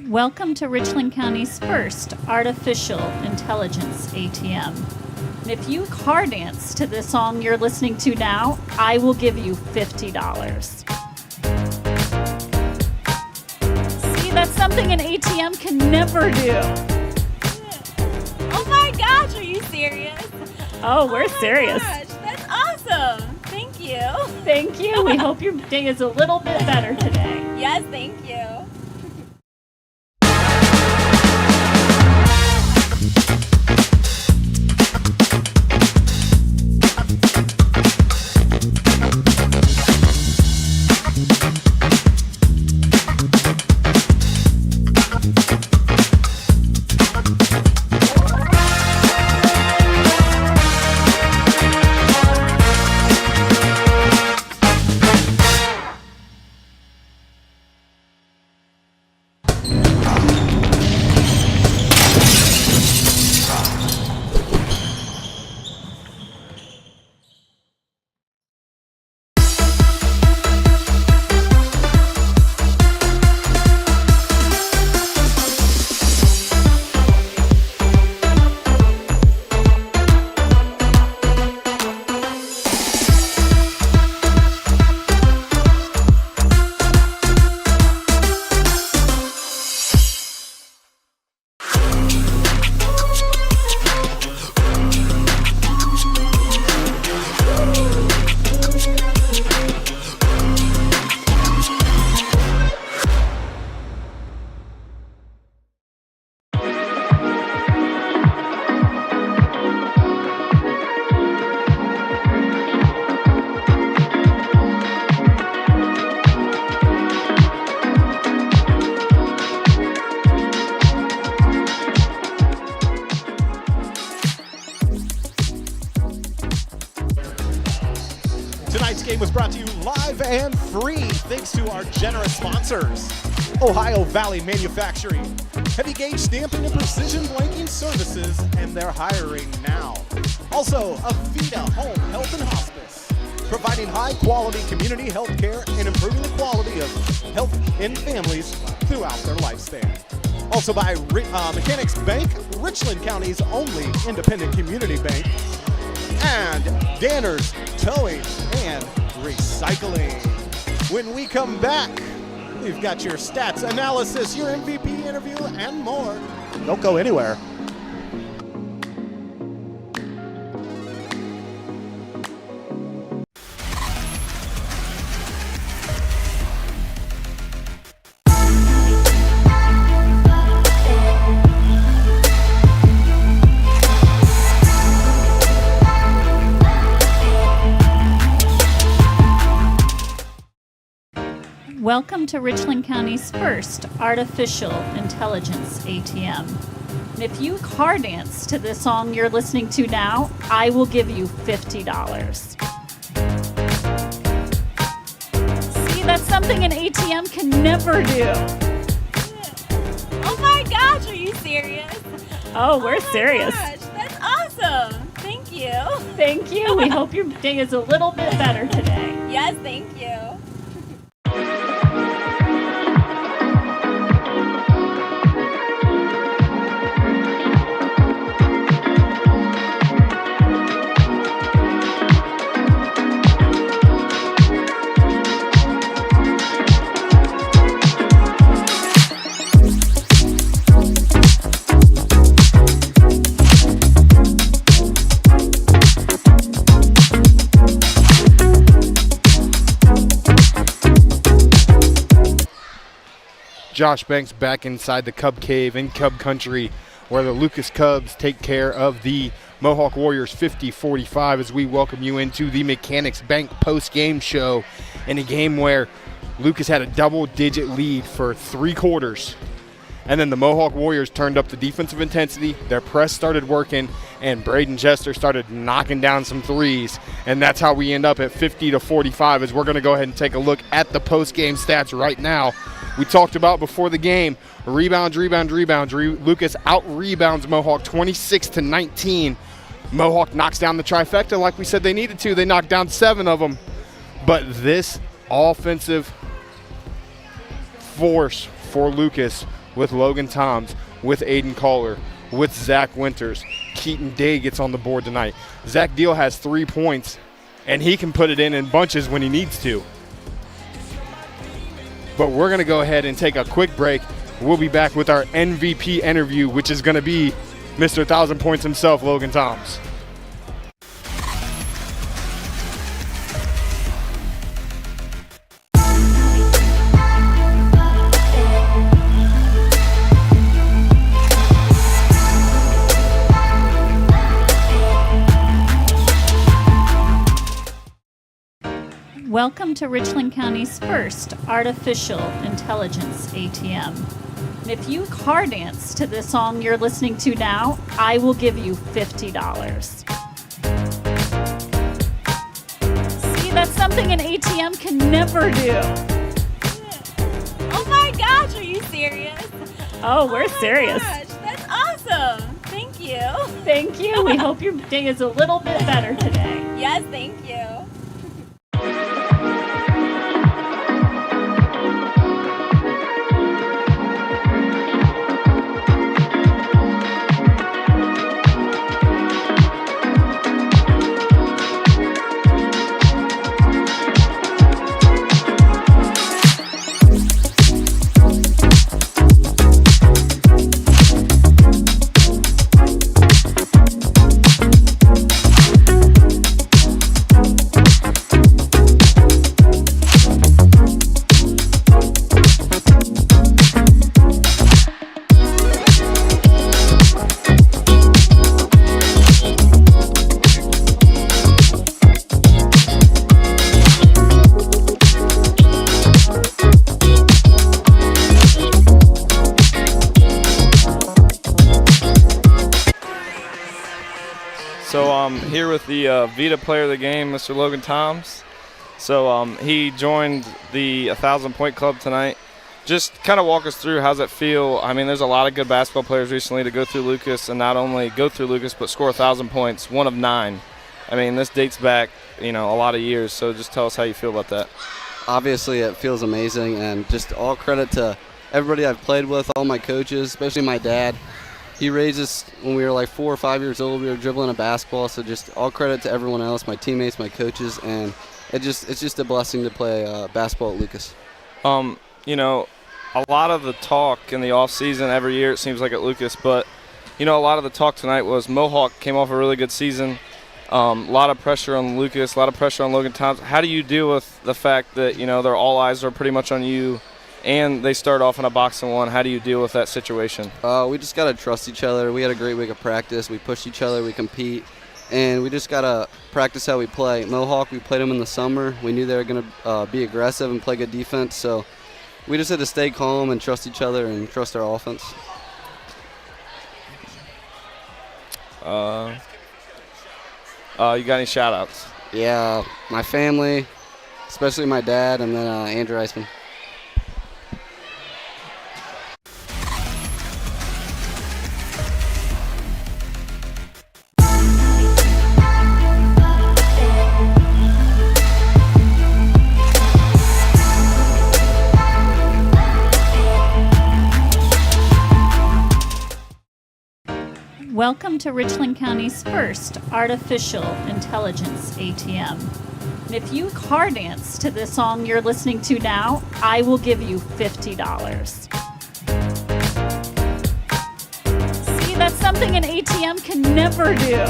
Welcome to Richland County's first artificial intelligence ATM. And if you car dance to the song you're listening to now, I will give you $50. See, that's something an ATM can never do. Oh my gosh, are you serious? Oh, we're serious. Gosh, that's awesome. Thank you. Thank you. We hope your day is a little bit better today. Yes, thank you. live and free thanks to our generous sponsors. Ohio Valley Manufacturing, heavy gauge stamping and precision blanking services, and they're hiring now. Also, Avita Home Health and Hospice, providing high quality community health care and improving the quality of health in families throughout their lifespan. Also by Mechanics Bank, Richland County's only independent community bank, and Danner's Towing and Recycling. When we come back, we've got your stats analysis, your MVP interview, and more. Don't go anywhere. Welcome to Richland County's first artificial intelligence ATM. And if you car dance to the song you're listening to now, I will give you $50. See, that's something an ATM can never do. Oh my gosh, are you serious? Oh, we're serious. Gosh, that's awesome. Thank you. Thank you. We hope your day is a little bit better today. Yes, thank you. Josh Banks back inside the Cub Cave in Cub Country, where the Lucas Cubs take care of the Mohawk Warriors 50-45 as we welcome you into the Mechanics Bank post-game show in a game where Lucas had a double-digit lead for 3 quarters. And then the Mohawk Warriors turned up the defensive intensity, their press started working, and Braden Jester started knocking down some threes. And that's how we end up at 50-45 as we're going to go ahead and take a look at the post-game stats right now. We talked about before the game, rebounds. Lucas out-rebounds Mohawk 26-19. Mohawk knocks down the trifecta like we said they needed to. They knocked down 7 of them. But this offensive force for Lucas with Logan Toms, with Aiden Caller, with Zach Winters. Keaton Day gets on the board tonight. Zach Deal has 3 points, and he can put it in bunches when he needs to. But we're going to go ahead and take a quick break. We'll be back with our MVP interview, which is going to be Mr. 1,000 Points himself, Logan Toms. Welcome to Richland County's first artificial intelligence ATM. And if you car dance to the song you're listening to now, I will give you $50. See, that's something an ATM can never do. Oh my gosh, are you serious? Oh, we're serious. Gosh, that's awesome. Thank you. Thank you. We hope your day is a little bit better today. Yes, thank you. So I'm here with the Avita player of the game, Mr. Logan Toms. So he joined the 1,000 Point Club tonight. Just kind of walk us through, how's it feel? I mean, there's a lot of good basketball players recently to go through Lucas, and not only go through Lucas, but score 1,000 points, one of 9. I mean, this dates back, a lot of years. So just tell us how you feel about that. Obviously, it feels amazing, and just all credit to everybody I've played with, all my coaches, especially my dad. He raised us when we were like 4 or 5 years old. We were dribbling a basketball, so just all credit to everyone else, my teammates, my coaches, and it's just a blessing to play basketball at Lucas. A lot of the talk in the off season every year, it seems like at Lucas, but a lot of the talk tonight was Mohawk came off a really good season. A lot of pressure on Lucas, a lot of pressure on Logan Toms. How do you deal with the fact that their all eyes are pretty much on you, and they start off in a boxing one? How do you deal with that situation? We just gotta trust each other. We had a great week of practice. We push each other. We compete. And we just got to practice how we play. Mohawk, we played them in the summer. We knew they were going to be aggressive and play good defense. So we just had to stay calm and trust each other and trust our offense. You got any shout-outs? Yeah, my family, especially my dad, and then Andrew Eisman. Welcome to Richland County's first artificial intelligence ATM. And if you car dance to the song you're listening to now, I will give you $50. See, that's something an ATM can never do.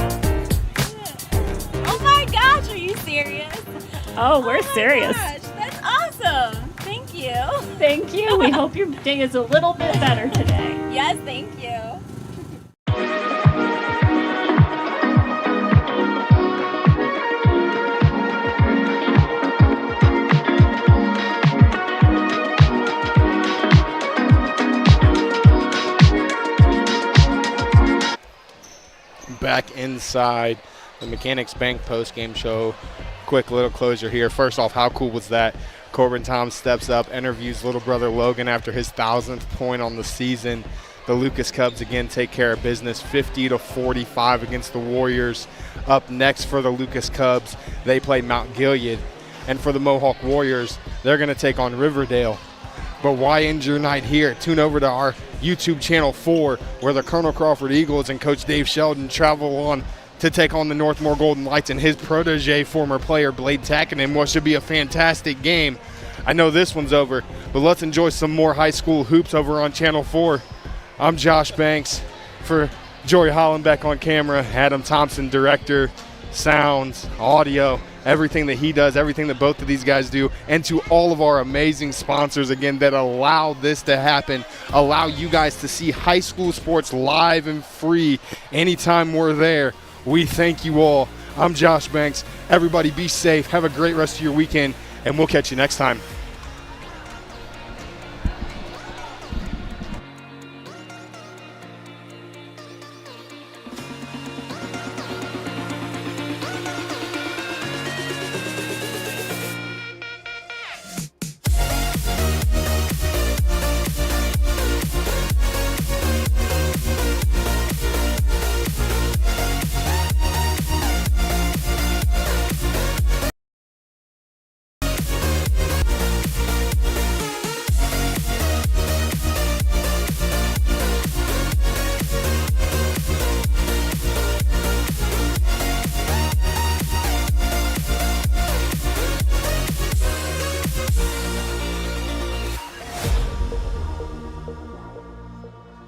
Oh my gosh, are you serious? Oh, we're serious. Gosh, that's awesome. Thank you. Thank you. We hope your day is a little bit better today. Yes, thank you. Back inside the Mechanics Bank post-game show. Quick little closure here. First off, how cool was that? Corbin Toms steps up, interviews little brother Logan after his 1,000th point on the season. The Lucas Cubs again take care of business, 50-45 against the Warriors. Up next for the Lucas Cubs, they play Mount Gilead. And for the Mohawk Warriors, they're going to take on Riverdale. But why end your night here? Tune over to our YouTube channel 4, where the Colonel Crawford Eagles and Coach Dave Sheldon travel on to take on the Northmore Golden Lights and his protege, former player Blade Tacken, in what should be a fantastic game. I know this one's over, but let's enjoy some more high school hoops over on Channel 4. I'm Josh Banks for Jory Hollenbeck on camera, Adam Thompson, director, sounds, audio, everything that he does, everything that both of these guys do, and to all of our amazing sponsors, again, that allow this to happen, allow you guys to see high school sports live and free anytime we're there. We thank you all. I'm Josh Banks. Everybody be safe. Have a great rest of your weekend, and we'll catch you next time.